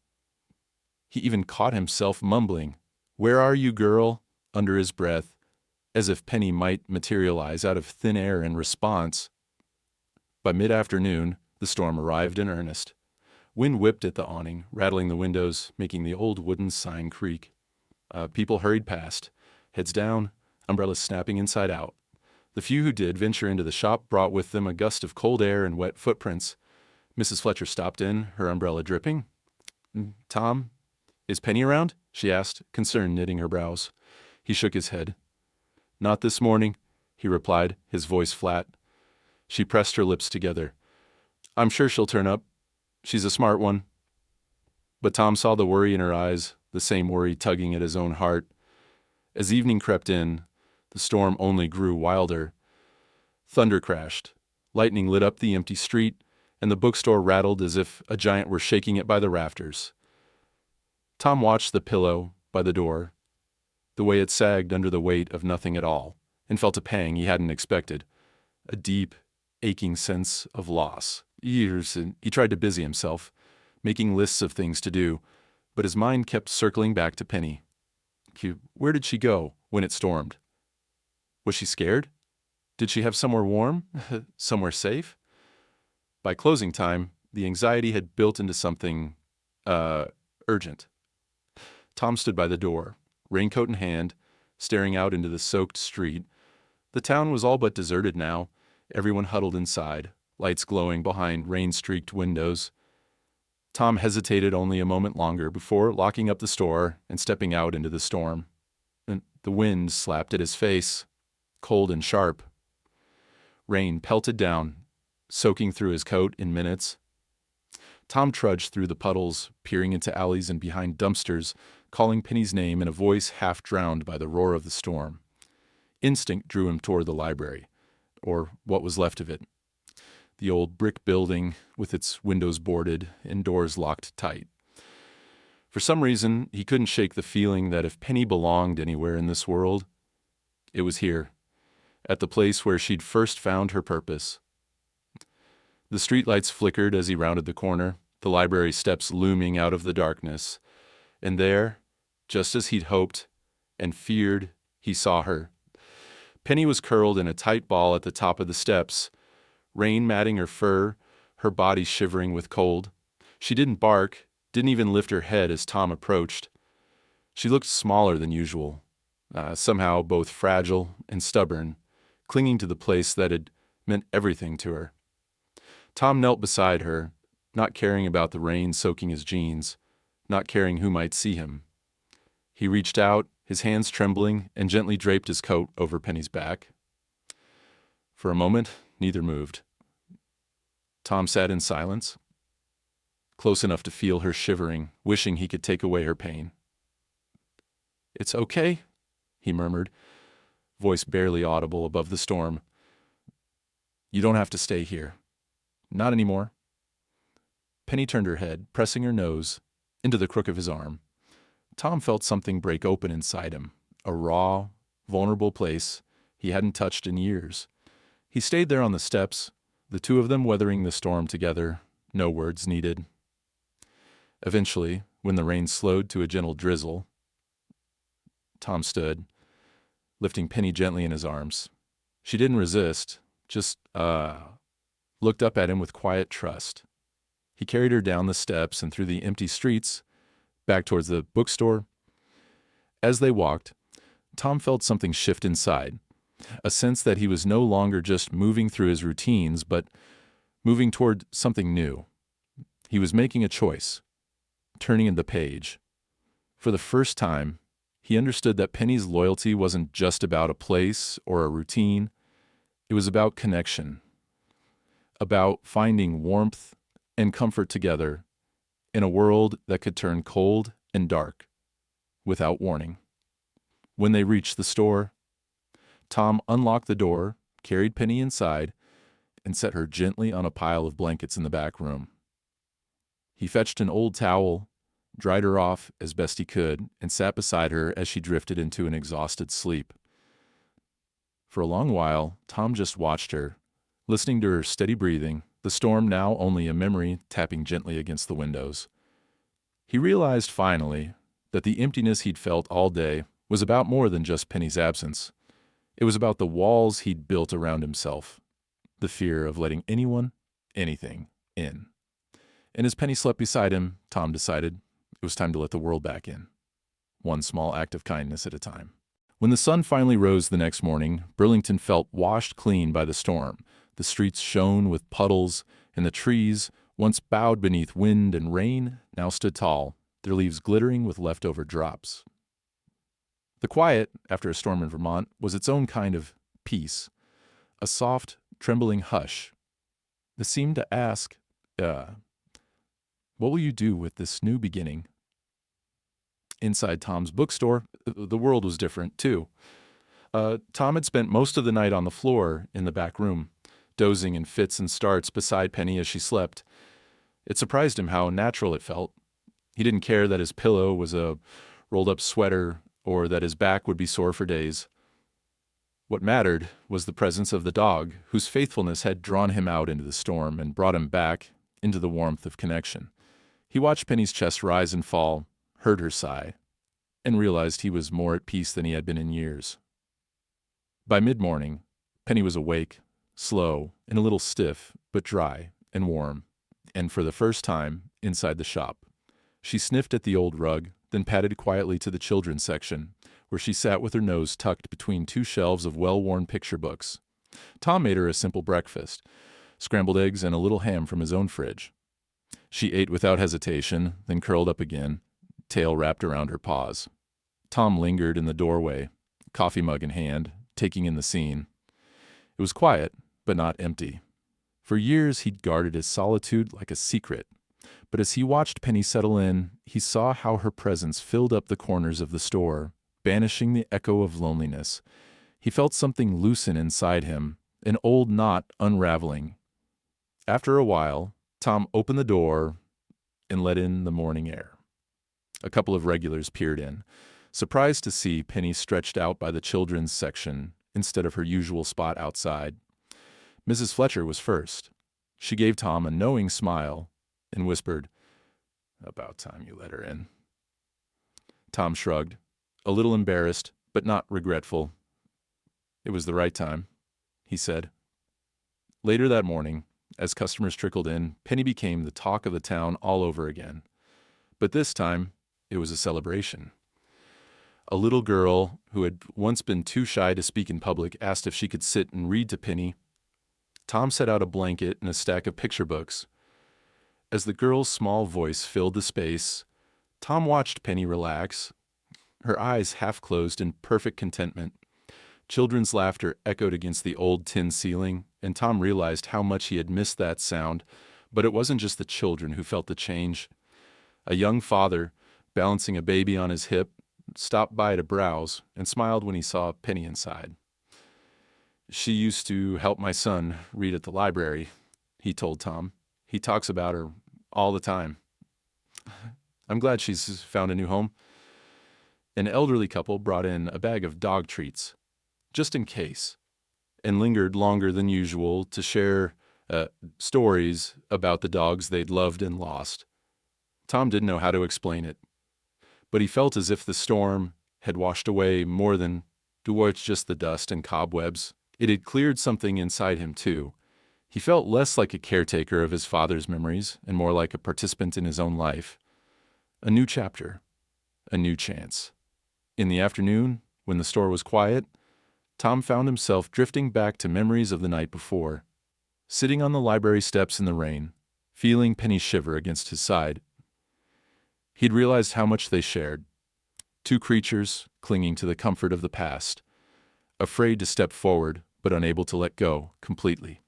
He even caught himself mumbling, "Where are you, girl?" under his breath, as if Penny might materialize out of thin air in response. By mid-afternoon, the storm arrived in earnest. Wind whipped at the awning, rattling the windows, making the old wooden sign creak. People hurried past, heads down, umbrellas snapping inside out. The few who did venture into the shop brought with them a gust of cold air and wet footprints. Mrs. Fletcher stopped in, her umbrella dripping. "Tom, is Penny around?" she asked, concern knitting her brows. He shook his head. "Not this morning," he replied, his voice flat. She pressed her lips together. "I'm sure she'll turn up. She's a smart one." But Tom saw the worry in her eyes, the same worry tugging at his own heart. As evening crept in, the storm only grew wilder. Thunder crashed. Lightning lit up the empty street, and the bookstore rattled as if a giant were shaking it by the rafters. Tom watched the pillow by the door, the way it sagged under the weight of nothing at all, and felt a pang he hadn't expected, a deep, aching sense of loss. Years, and he tried to busy himself, making lists of things to do, but his mind kept circling back to Penny. Where did she go when it stormed? Was she scared? Did she have somewhere warm? Somewhere safe? By closing time, the anxiety had built into something, urgent. Tom stood by the door, raincoat in hand, staring out into the soaked street. The town was all but deserted now, everyone huddled inside, lights glowing behind rain-streaked windows. Tom hesitated only a moment longer before locking up the store and stepping out into the storm. And the wind slapped at his face, cold and sharp. Rain pelted down, soaking through his coat in minutes. Tom trudged through the puddles, peering into alleys and behind dumpsters, calling Penny's name in a voice half drowned by the roar of the storm. Instinct drew him toward the library, or what was left of it. The old brick building with its windows boarded and doors locked tight. For some reason, he couldn't shake the feeling that if Penny belonged anywhere in this world, it was here, at the place where she'd first found her purpose. The streetlights flickered as he rounded the corner, the library steps looming out of the darkness. And there, just as he'd hoped and feared He saw her. Penny was curled in a tight ball at the top of the steps, rain matting her fur, her body shivering with cold. She didn't bark, didn't even lift her head as Tom approached. She looked smaller than usual, somehow both fragile and stubborn, clinging to the place that had meant everything to her. Tom knelt beside her, not caring about the rain soaking his jeans, not caring who might see him. He reached out, his hands trembling, and gently draped his coat over Penny's back. For a moment, neither moved. Tom sat in silence, close enough to feel her shivering, wishing he could take away her pain. "It's okay," he murmured, voice barely audible above the storm. "You don't have to stay here. Not anymore." Penny turned her head, pressing her nose into the crook of his arm. Tom felt something break open inside him, a raw, vulnerable place he hadn't touched in years. He stayed there on the steps, the two of them weathering the storm together, no words needed. Eventually, when the rain slowed to a gentle drizzle, Tom stood, lifting Penny gently in his arms. She didn't resist, just, looked up at him with quiet trust. He carried her down the steps and through the empty streets, back towards the bookstore. As they walked, Tom felt something shift inside, a sense that he was no longer just moving through his routines, but moving toward something new. He was making a choice, turning the page. For the first time, he understood that Penny's loyalty wasn't just about a place or a routine. It was about connection, about finding warmth and comfort together in a world that could turn cold and dark without warning. When they reached the store, Tom unlocked the door, carried Penny inside, and set her gently on a pile of blankets in the back room. He fetched an old towel, dried her off as best he could, and sat beside her as she drifted into an exhausted sleep. For a long while, Tom just watched her, listening to her steady breathing, the storm now only a memory tapping gently against the windows. He realized finally that the emptiness he'd felt all day was about more than just Penny's absence. It was about the walls he'd built around himself, the fear of letting anyone, anything, in. And as Penny slept beside him, Tom decided it was time to let the world back in, one small act of kindness at a time. When the sun finally rose the next morning, Burlington felt washed clean by the storm. The streets shone with puddles, and the trees, once bowed beneath wind and rain, now stood tall, their leaves glittering with leftover drops. The quiet, after a storm in Vermont, was its own kind of peace, a soft, trembling hush that seemed to ask, what will you do with this new beginning? Inside Tom's bookstore, the world was different, too. Tom had spent most of the night on the floor in the back room, dozing in fits and starts beside Penny as she slept. It surprised him how natural it felt. He didn't care that his pillow was a rolled-up sweater or that his back would be sore for days. What mattered was the presence of the dog, whose faithfulness had drawn him out into the storm and brought him back into the warmth of connection. He watched Penny's chest rise and fall, heard her sigh, and realized he was more at peace than he had been in years. By mid-morning, Penny was awake, slow, and a little stiff, but dry and warm, and for the first time, inside the shop. She sniffed at the old rug, then padded quietly to the children's section, where she sat with her nose tucked between two shelves of well-worn picture books. Tom made her a simple breakfast, scrambled eggs and a little ham from his own fridge. She ate without hesitation, then curled up again, tail wrapped around her paws. Tom lingered in the doorway, coffee mug in hand, taking in the scene. It was quiet, but not empty. For years he'd guarded his solitude like a secret, but as he watched Penny settle in, he saw how her presence filled up the corners of the store, banishing the echo of loneliness. He felt something loosen inside him, an old knot unraveling. After a while, Tom opened the door and let in the morning air. A couple of regulars peered in, surprised to see Penny stretched out by the children's section instead of her usual spot outside. Mrs. Fletcher was first. She gave Tom a knowing smile and whispered, "About time you let her in." Tom shrugged, a little embarrassed, but not regretful. It was the right time, he said. Later that morning, as customers trickled in, Penny became the talk of the town all over again. But this time, it was a celebration. A little girl who had once been too shy to speak in public asked if she could sit and read to Penny. Tom set out a blanket and a stack of picture books. As the girl's small voice filled the space, Tom watched Penny relax, her eyes half closed in perfect contentment. Children's laughter echoed against the old tin ceiling, and Tom realized how much he had missed that sound. But it wasn't just the children who felt the change. A young father, balancing a baby on his hip, stopped by to browse and smiled when he saw Penny inside. "She used to help my son read at the library," he told Tom. "He talks about her all the time. I'm glad she's found a new home." An elderly couple brought in a bag of dog treats, just in case, and lingered longer than usual to share stories about the dogs they'd loved and lost. Tom didn't know how to explain it, but he felt as if the storm had washed away more than towards just the dust and cobwebs. It had cleared something inside him, too. He felt less like a caretaker of his father's memories and more like a participant in his own life. A new chapter, a new chance. In the afternoon, when the store was quiet, Tom found himself drifting back to memories of the night before. Sitting on the library steps in the rain, feeling Penny shiver against his side, he'd realized how much they shared. Two creatures clinging to the comfort of the past, afraid to step forward but unable to let go completely.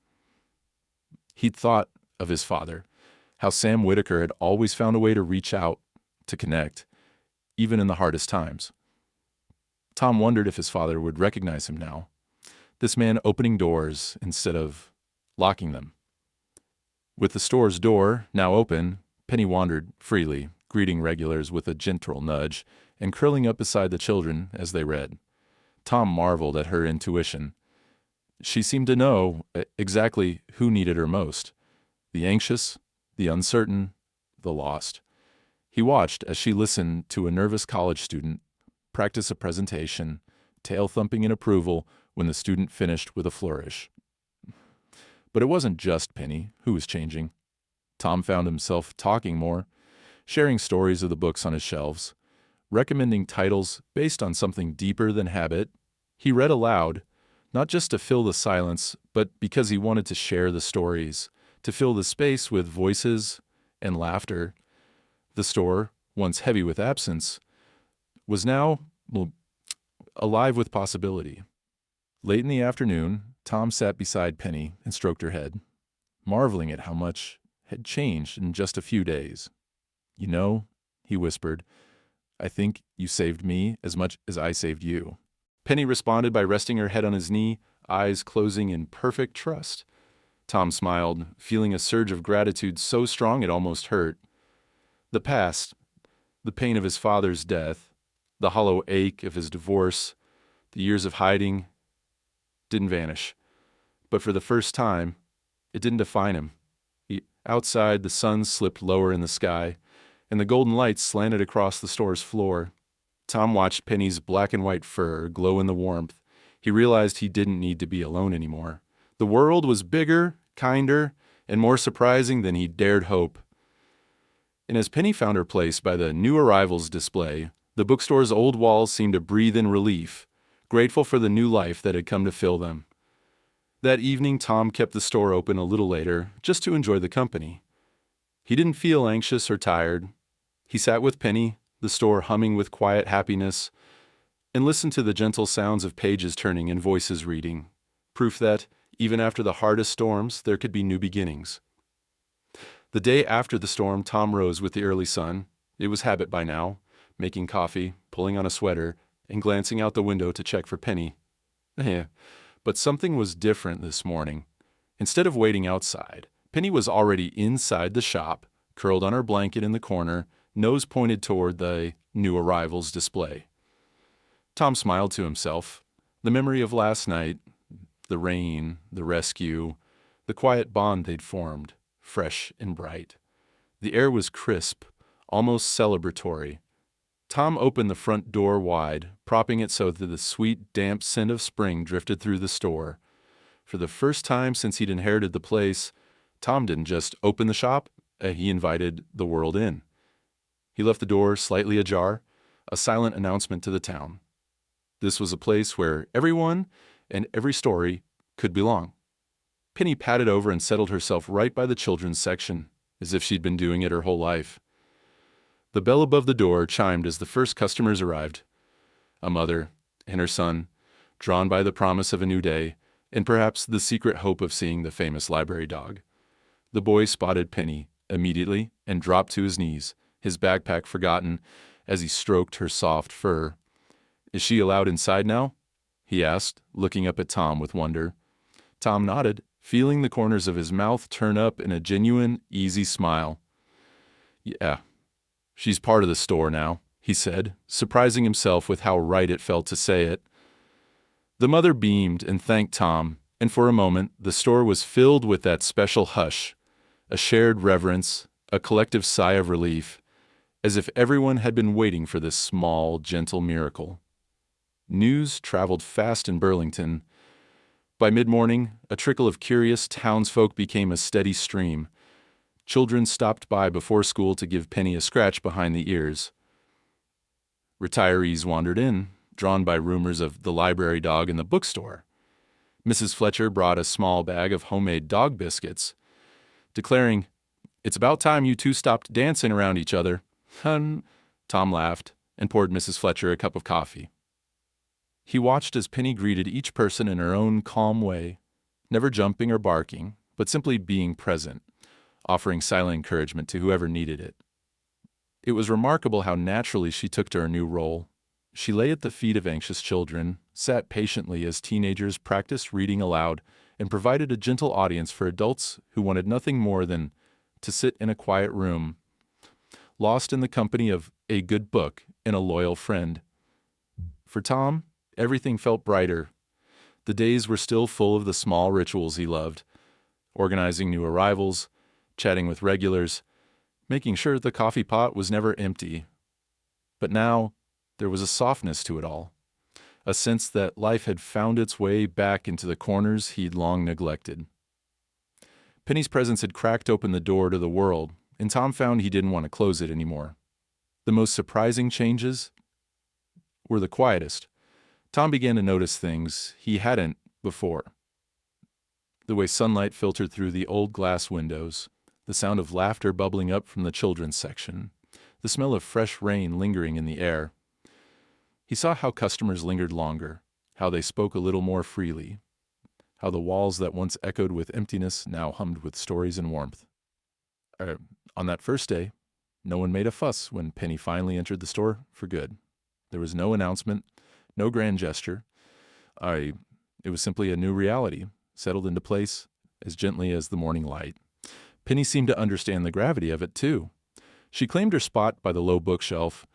He'd thought of his father, how Sam Whitaker had always found a way to reach out, to connect, even in the hardest times. Tom wondered if his father would recognize him now, this man opening doors instead of locking them. With the store's door now open, Penny wandered freely, greeting regulars with a gentle nudge and curling up beside the children as they read. Tom marveled at her intuition. She seemed to know exactly who needed her most: the anxious, the uncertain, the lost. He watched as she listened to a nervous college student practice a presentation, tail-thumping in approval when the student finished with a flourish. But it wasn't just Penny who was changing. Tom found himself talking more, sharing stories of the books on his shelves, recommending titles based on something deeper than habit. He read aloud, not just to fill the silence, but because he wanted to share the stories, to fill the space with voices and laughter. The store, once heavy with absence, was now alive with possibility. Late in the afternoon, Tom sat beside Penny and stroked her head, marveling at how much had changed in just a few days. "You know," he whispered, "I think you saved me as much as I saved you." Penny responded by resting her head on his knee, eyes closing in perfect trust. Tom smiled, feeling a surge of gratitude so strong it almost hurt. The past, the pain of his father's death, the hollow ache of his divorce, the years of hiding, didn't vanish. But for the first time, it didn't define him. Outside, the sun slipped lower in the sky, and the golden lights slanted across the store's floor. Tom watched Penny's black and white fur glow in the warmth. He realized he didn't need to be alone anymore. The world was bigger, kinder, and more surprising than he dared hope. And as Penny found her place by the new arrivals display, the bookstore's old walls seemed to breathe in relief, grateful for the new life that had come to fill them. That evening, Tom kept the store open a little later, just to enjoy the company. He didn't feel anxious or tired. He sat with Penny, the store humming with quiet happiness, and listened to the gentle sounds of pages turning and voices reading, proof that, even after the hardest storms, there could be new beginnings. The day after the storm, Tom rose with the early sun. It was habit by now, making coffee, pulling on a sweater, and glancing out the window to check for Penny. But something was different this morning. Instead of waiting outside, Penny was already inside the shop, curled on her blanket in the corner, nose pointed toward the new arrivals display. Tom smiled to himself. The memory of last night, the rain, the rescue, the quiet bond they'd formed, fresh and bright. The air was crisp, almost celebratory. Tom opened the front door wide, propping it so that the sweet, damp scent of spring drifted through the store. For the first time since he'd inherited the place, Tom didn't just open the shop, he invited the world in. He left the door slightly ajar, a silent announcement to the town. This was a place where everyone and every story could belong. Penny padded over and settled herself right by the children's section, as if she'd been doing it her whole life. The bell above the door chimed as the first customers arrived. A mother and her son, drawn by the promise of a new day, and perhaps the secret hope of seeing the famous library dog. The boy spotted Penny immediately and dropped to his knees, his backpack forgotten, as he stroked her soft fur. "Is she allowed inside now?" he asked, looking up at Tom with wonder. Tom nodded, feeling the corners of his mouth turn up in a genuine, easy smile. "Yeah, she's part of the store now," he said, surprising himself with how right it felt to say it. The mother beamed and thanked Tom, and for a moment the store was filled with that special hush, a shared reverence, a collective sigh of relief, as if everyone had been waiting for this small, gentle miracle. News traveled fast in Burlington. By mid-morning, a trickle of curious townsfolk became a steady stream. Children stopped by before school to give Penny a scratch behind the ears. Retirees wandered in, drawn by rumors of the library dog and the bookstore. Mrs. Fletcher brought a small bag of homemade dog biscuits, declaring, "It's about time you two stopped dancing around each other." Tom laughed and poured Mrs. Fletcher a cup of coffee. He watched as Penny greeted each person in her own calm way, never jumping or barking, but simply being present, offering silent encouragement to whoever needed it. It was remarkable how naturally she took to her new role. She lay at the feet of anxious children, sat patiently as teenagers practiced reading aloud, and provided a gentle audience for adults who wanted nothing more than to sit in a quiet room, lost in the company of a good book and a loyal friend. For Tom, everything felt brighter. The days were still full of the small rituals he loved, organizing new arrivals, chatting with regulars, making sure the coffee pot was never empty. But now, there was a softness to it all, a sense that life had found its way back into the corners he'd long neglected. Penny's presence had cracked open the door to the world, and Tom found he didn't want to close it anymore. The most surprising changes were the quietest. Tom began to notice things he hadn't before. The way sunlight filtered through the old glass windows, the sound of laughter bubbling up from the children's section, the smell of fresh rain lingering in the air. He saw how customers lingered longer, how they spoke a little more freely, how the walls that once echoed with emptiness now hummed with stories and warmth. On that first day, no one made a fuss when Penny finally entered the store for good. There was no announcement, no grand gesture. It was simply a new reality, settled into place as gently as the morning light. Penny seemed to understand the gravity of it, too. She claimed her spot by the low bookshelf,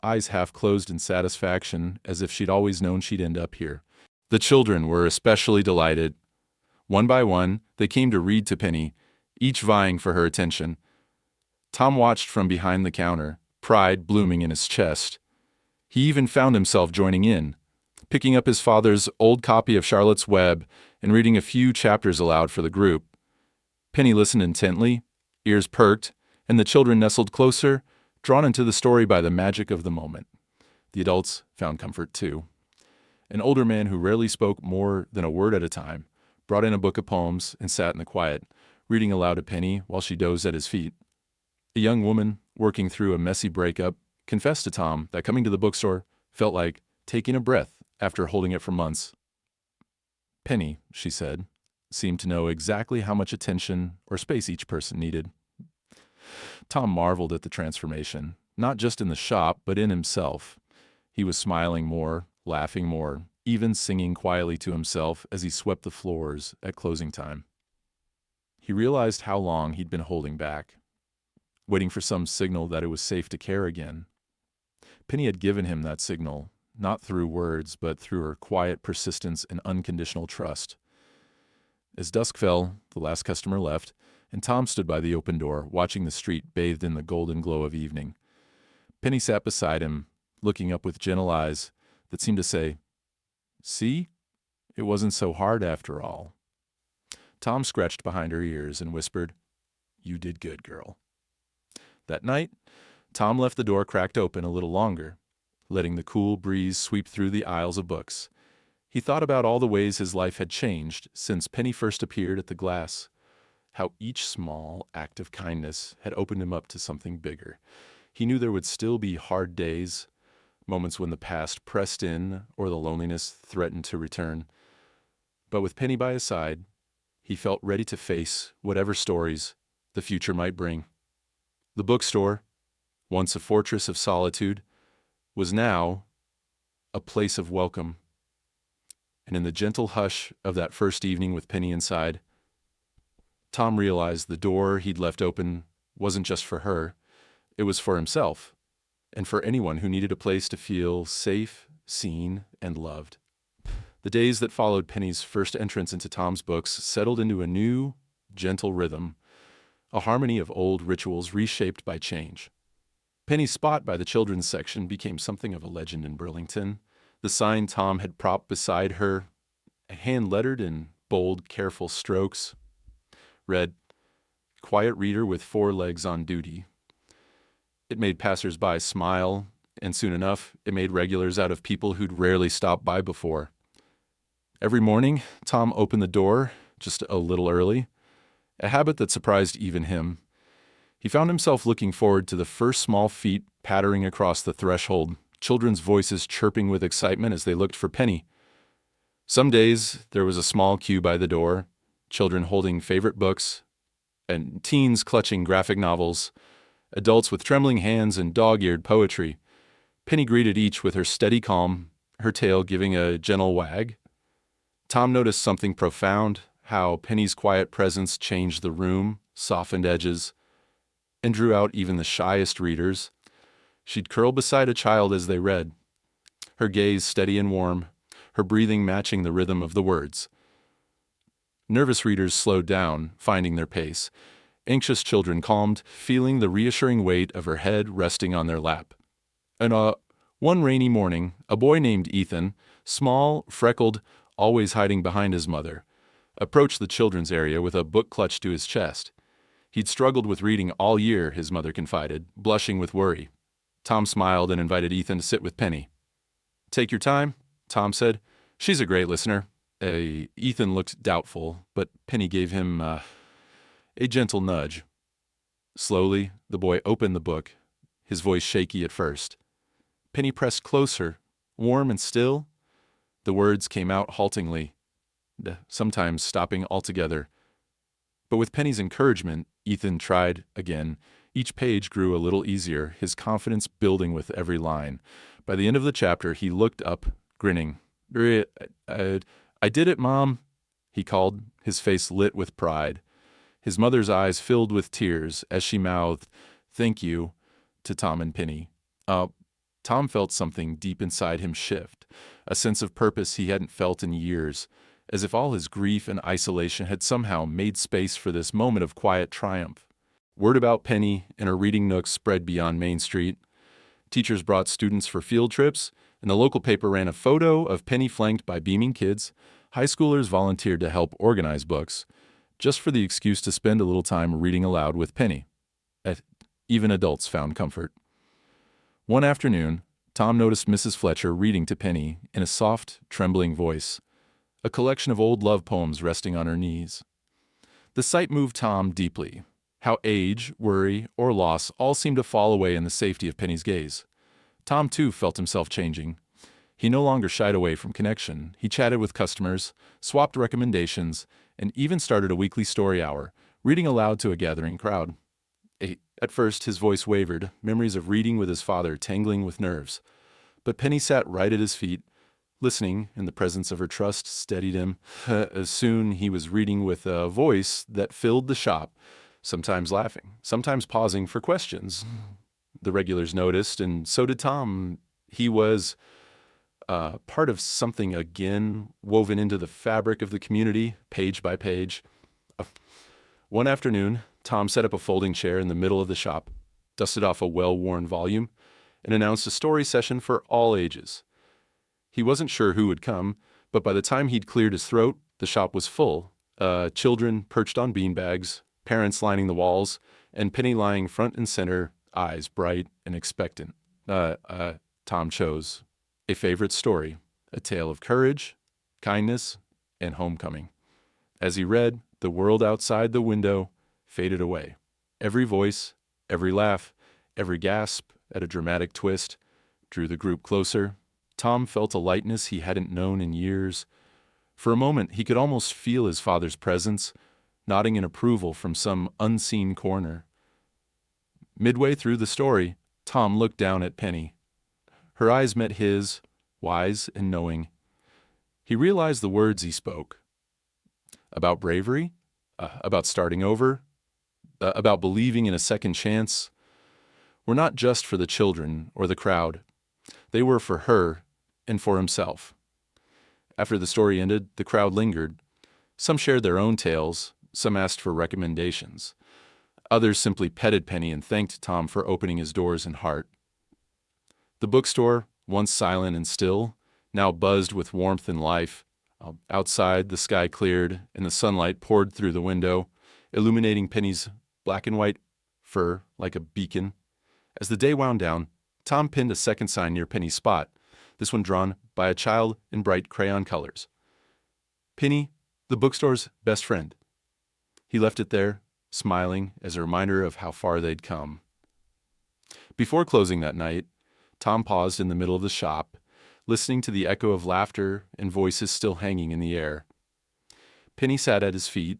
eyes half closed in satisfaction, as if she'd always known she'd end up here. The children were especially delighted. One by one, they came to read to Penny, each vying for her attention. Tom watched from behind the counter, pride blooming in his chest. He even found himself joining in, picking up his father's old copy of Charlotte's Web and reading a few chapters aloud for the group. Penny listened intently, ears perked, and the children nestled closer, drawn into the story by the magic of the moment. The adults found comfort too. An older man who rarely spoke more than a word at a time brought in a book of poems and sat in the quiet, reading aloud to Penny while she dozed at his feet. A young woman, working through a messy breakup, confessed to Tom that coming to the bookstore felt like taking a breath after holding it for months. Penny, she said, seemed to know exactly how much attention or space each person needed. Tom marveled at the transformation, not just in the shop, but in himself. He was smiling more, laughing more, even singing quietly to himself as he swept the floors at closing time. He realized how long he'd been holding back, waiting for some signal that it was safe to care again. Penny had given him that signal, not through words, but through her quiet persistence and unconditional trust. As dusk fell, the last customer left, and Tom stood by the open door, watching the street bathed in the golden glow of evening. Penny sat beside him, looking up with gentle eyes that seemed to say, "See? It wasn't so hard after all." Tom scratched behind her ears and whispered, "You did good, girl." That night, Tom left the door cracked open a little longer, letting the cool breeze sweep through the aisles of books. He thought about all the ways his life had changed since Penny first appeared at the glass, how each small act of kindness had opened him up to something bigger. He knew there would still be hard days, moments when the past pressed in or the loneliness threatened to return. But with Penny by his side, he felt ready to face whatever stories the future might bring. The bookstore, once a fortress of solitude, was now a place of welcome. And in the gentle hush of that first evening with Penny inside, Tom realized the door he'd left open wasn't just for her, it was for himself, and for anyone who needed a place to feel safe, seen, and loved. The days that followed Penny's first entrance into Tom's books settled into a new, gentle rhythm, a harmony of old rituals reshaped by change. Penny's spot by the children's section became something of a legend in Burlington. The sign Tom had propped beside her, hand-lettered in bold, careful strokes, read, "Quiet reader with 4 legs on duty." It made passers-by smile, and soon enough, it made regulars out of people who'd rarely stopped by before. Every morning, Tom opened the door just a little early, a habit that surprised even him. He found himself looking forward to the first small feet pattering across the threshold, children's voices chirping with excitement as they looked for Penny. Some days, there was a small queue by the door, children holding favorite books, and teens clutching graphic novels, adults with trembling hands and dog-eared poetry. Penny greeted each with her steady calm, her tail giving a gentle wag. Tom noticed something profound, how Penny's quiet presence changed the room, softened edges, and drew out even the shyest readers. She'd curl beside a child as they read, her gaze steady and warm, her breathing matching the rhythm of the words. Nervous readers slowed down, finding their pace. Anxious children calmed, feeling the reassuring weight of her head resting on their lap. And one rainy morning, a boy named Ethan, small, freckled, always hiding behind his mother, approached the children's area with a book clutched to his chest. He'd struggled with reading all year, his mother confided, blushing with worry. Tom smiled and invited Ethan to sit with Penny. "Take your time," Tom said. "She's a great listener." Ethan looked doubtful, but Penny gave him a gentle nudge. Slowly, the boy opened the book, his voice shaky at first. Penny pressed closer, warm and still. The words came out haltingly, sometimes stopping altogether. But with Penny's encouragement, Ethan tried again. Each page grew a little easier, his confidence building with every line. By the end of the chapter, he looked up, grinning. I did it, Mom," he called, his face lit with pride. His mother's eyes filled with tears as she mouthed, "Thank you," to Tom and Penny. Tom felt something deep inside him shift, a sense of purpose he hadn't felt in years, as if all his grief and isolation had somehow made space for this moment of quiet triumph. Word about Penny and her reading nooks spread beyond Main Street. Teachers brought students for field trips, and the local paper ran a photo of Penny flanked by beaming kids. High schoolers volunteered to help organize books, just for the excuse to spend a little time reading aloud with Penny. Even adults found comfort. One afternoon, Tom noticed Mrs. Fletcher reading to Penny in a soft, trembling voice, a collection of old love poems resting on her knees. The sight moved Tom deeply, how age, worry, or loss all seemed to fall away in the safety of Penny's gaze. Tom, too, felt himself changing. He no longer shied away from connection. He chatted with customers, swapped recommendations, and even started a weekly story hour, reading aloud to a gathering crowd. At first, his voice wavered, memories of reading with his father tangling with nerves. But Penny sat right at his feet, listening, and the presence of her trust steadied him. Soon he was reading with a voice that filled the shop, sometimes laughing, sometimes pausing for questions. The regulars noticed, and so did Tom. He was part of something again, woven into the fabric of the community, page by page. One afternoon, Tom set up a folding chair in the middle of the shop, dusted off a well-worn volume, and announced a story session for all ages. He wasn't sure who would come, but by the time he'd cleared his throat, the shop was full. Children perched on beanbags, parents lining the walls, and Penny lying front and center, eyes bright and expectant. Tom chose a favorite story, a tale of courage, kindness, and homecoming. As he read, the world outside the window faded away. Every voice, every laugh, every gasp at a dramatic twist drew the group closer. Tom felt a lightness he hadn't known in years. For a moment, he could almost feel his father's presence, nodding in approval from some unseen corner. Midway through the story, Tom looked down at Penny. Her eyes met his, wise and knowing. He realized the words he spoke. About bravery, about starting over, about believing in a second chance, were not just for the children or the crowd. They were for her and for himself. After the story ended, the crowd lingered. Some shared their own tales, some asked for recommendations. Others simply petted Penny and thanked Tom for opening his doors and heart. The bookstore, once silent and still, now buzzed with warmth and life. Outside, the sky cleared, and the sunlight poured through the window, illuminating Penny's black and white fur like a beacon. As the day wound down, Tom pinned a second sign near Penny's spot, this one drawn by a child in bright crayon colors. Penny, the bookstore's best friend. He left it there, smiling as a reminder of how far they'd come. Before closing that night, Tom paused in the middle of the shop, listening to the echo of laughter and voices still hanging in the air. Penny sat at his feet,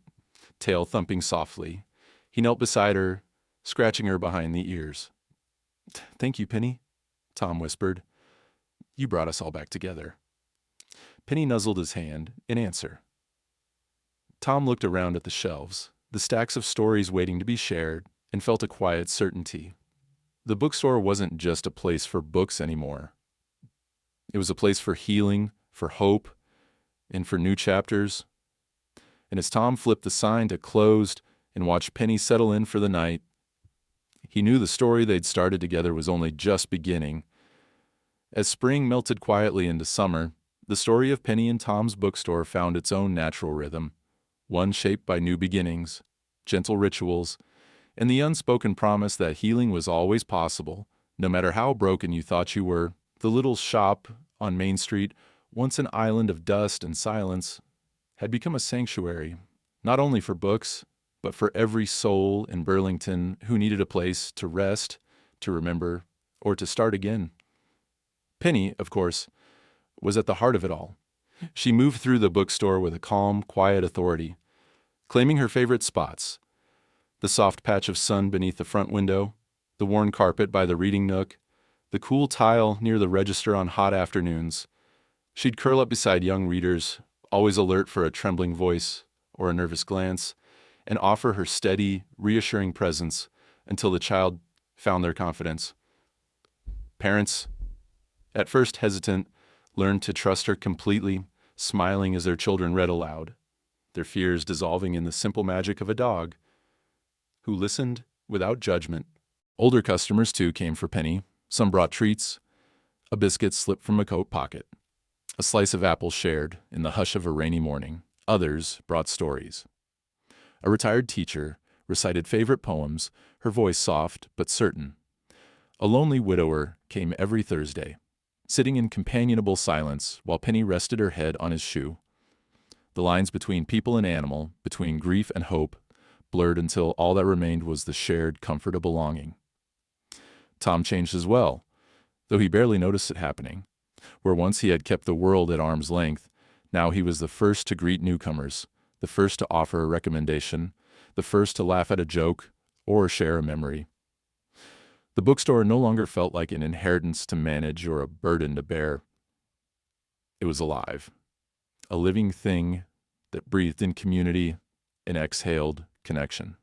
tail thumping softly. He knelt beside her, scratching her behind the ears. "Thank you, Penny," Tom whispered. "You brought us all back together." Penny nuzzled his hand in answer. Tom looked around at the shelves, the stacks of stories waiting to be shared, and felt a quiet certainty. The bookstore wasn't just a place for books anymore. It was a place for healing, for hope, and for new chapters. And as Tom flipped the sign to closed and watched Penny settle in for the night, he knew the story they'd started together was only just beginning. As spring melted quietly into summer, the story of Penny and Tom's bookstore found its own natural rhythm, one shaped by new beginnings, gentle rituals, and the unspoken promise that healing was always possible, no matter how broken you thought you were. The little shop on Main Street, once an island of dust and silence, had become a sanctuary, not only for books, but for every soul in Burlington who needed a place to rest, to remember, or to start again. Penny, of course, was at the heart of it all. She moved through the bookstore with a calm, quiet authority, claiming her favorite spots: the soft patch of sun beneath the front window, the worn carpet by the reading nook, the cool tile near the register on hot afternoons. She'd curl up beside young readers, always alert for a trembling voice or a nervous glance, and offer her steady, reassuring presence until the child found their confidence. Parents, at first hesitant, learned to trust her completely, smiling as their children read aloud, their fears dissolving in the simple magic of a dog who listened without judgment. Older customers, too, came for Penny. Some brought treats, a biscuit slipped from a coat pocket, a slice of apple shared in the hush of a rainy morning. Others brought stories. A retired teacher recited favorite poems, her voice soft but certain. A lonely widower came every Thursday, sitting in companionable silence while Penny rested her head on his shoe. The lines between people and animal, between grief and hope, blurred until all that remained was the shared comfort of belonging. Tom changed as well, though he barely noticed it happening. Where once he had kept the world at arm's length, now he was the first to greet newcomers, the first to offer a recommendation, the first to laugh at a joke or share a memory. The bookstore no longer felt like an inheritance to manage or a burden to bear. It was alive, a living thing that breathed in community and exhaled connection.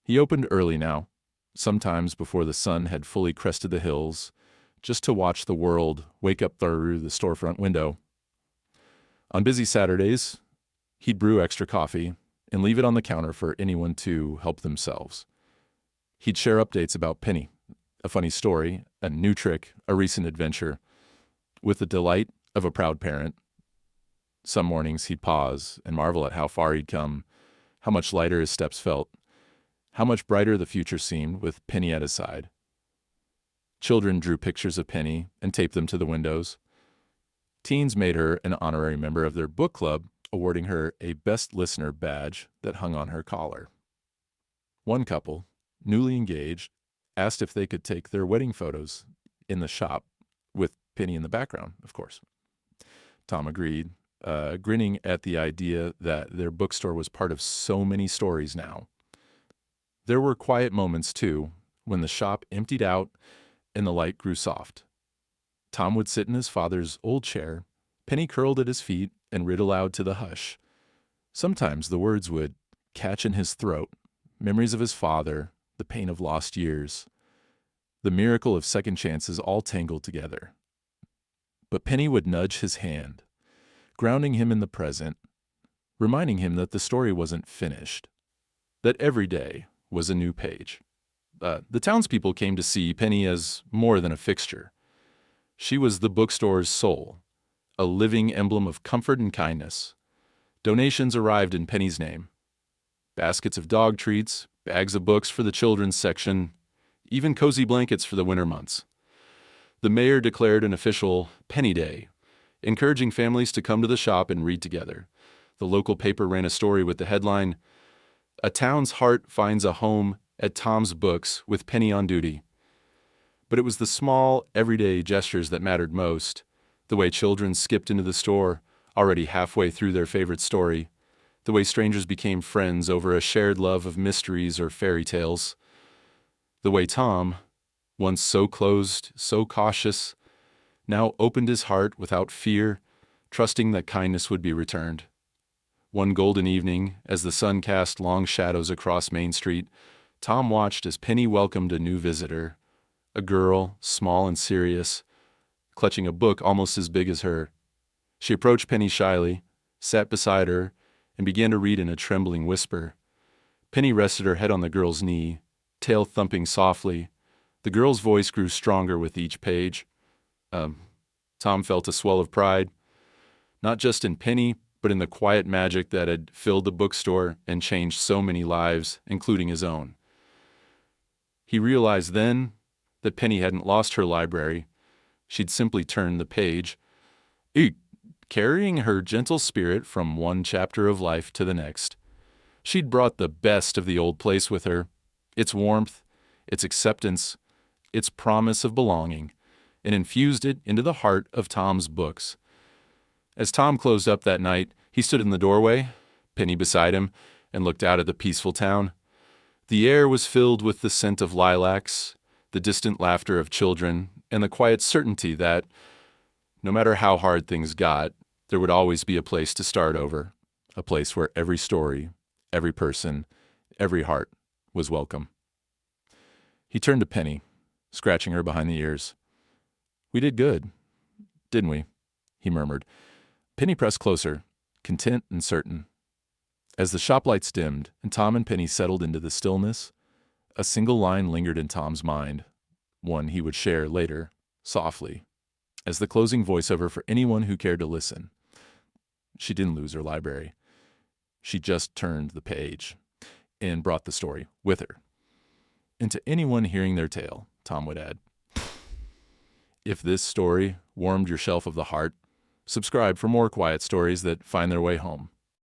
He opened early now, sometimes before the sun had fully crested the hills, just to watch the world wake up through the storefront window. On busy Saturdays, he'd brew extra coffee and leave it on the counter for anyone to help themselves. He'd share updates about Penny, a funny story, A new trick, a recent adventure. With the delight of a proud parent, some mornings he'd pause and marvel at how far he'd come, how much lighter his steps felt, how much brighter the future seemed with Penny at his side. Children drew pictures of Penny and taped them to the windows. Teens made her an honorary member of their book club, awarding her a Best Listener badge that hung on her collar. One couple, newly engaged, asked if they could take their wedding photos in the shop, with Penny in the background, of course. Tom agreed, grinning at the idea that their bookstore was part of so many stories now. There were quiet moments, too, when the shop emptied out and the light grew soft. Tom would sit in his father's old chair, Penny curled at his feet, and read aloud to the hush. Sometimes the words would catch in his throat, memories of his father, the pain of lost years, the miracle of second chances all tangled together. But Penny would nudge his hand, grounding him in the present, reminding him that the story wasn't finished, that every day was a new page. The townspeople came to see Penny as more than a fixture. She was the bookstore's soul, a living emblem of comfort and kindness. Donations arrived in Penny's name. Baskets of dog treats, bags of books for the children's section, even cozy blankets for the winter months. The mayor declared an official Penny Day, encouraging families to come to the shop and read together. The local paper ran a story with the headline, "A Town's Heart Finds a Home at Tom's Books with Penny on Duty." But it was the small, everyday gestures that mattered most. The way children skipped into the store, already halfway through their favorite story. The way strangers became friends over a shared love of mysteries or fairy tales. The way Tom, once so closed, so cautious, now opened his heart without fear, trusting that kindness would be returned. One golden evening, as the sun cast long shadows across Main Street, Tom watched as Penny welcomed a new visitor, a girl, small and serious, clutching a book almost as big as her. She approached Penny shyly, sat beside her, and began to read in a trembling whisper. Penny rested her head on the girl's knee, tail thumping softly. The girl's voice grew stronger with each page. Tom felt a swell of pride, not just in Penny, but in the quiet magic that had filled the bookstore and changed so many lives, including his own. He realized then that Penny hadn't lost her library. She'd simply turned the page, carrying her gentle spirit from one chapter of life to the next. She'd brought the best of the old place with her, its warmth, its acceptance, its promise of belonging, and infused it into the heart of Tom's books. As Tom closed up that night, he stood in the doorway, Penny beside him, and looked out at the peaceful town. The air was filled with the scent of lilacs, the distant laughter of children, and the quiet certainty that, no matter how hard things got, there would always be a place to start over, a place where every story, every person, every heart was welcome. He turned to Penny, scratching her behind the ears. "We did good, didn't we?" he murmured. Penny pressed closer, content and certain. As the shop lights dimmed and Tom and Penny settled into the stillness, a single line lingered in Tom's mind, one he would share later, softly, as the closing voiceover for anyone who cared to listen. She didn't lose her library. She just turned the page and brought the story with her. And to anyone hearing their tale, Tom would add, if this story warmed your shelf of the heart, subscribe for more quiet stories that find their way home.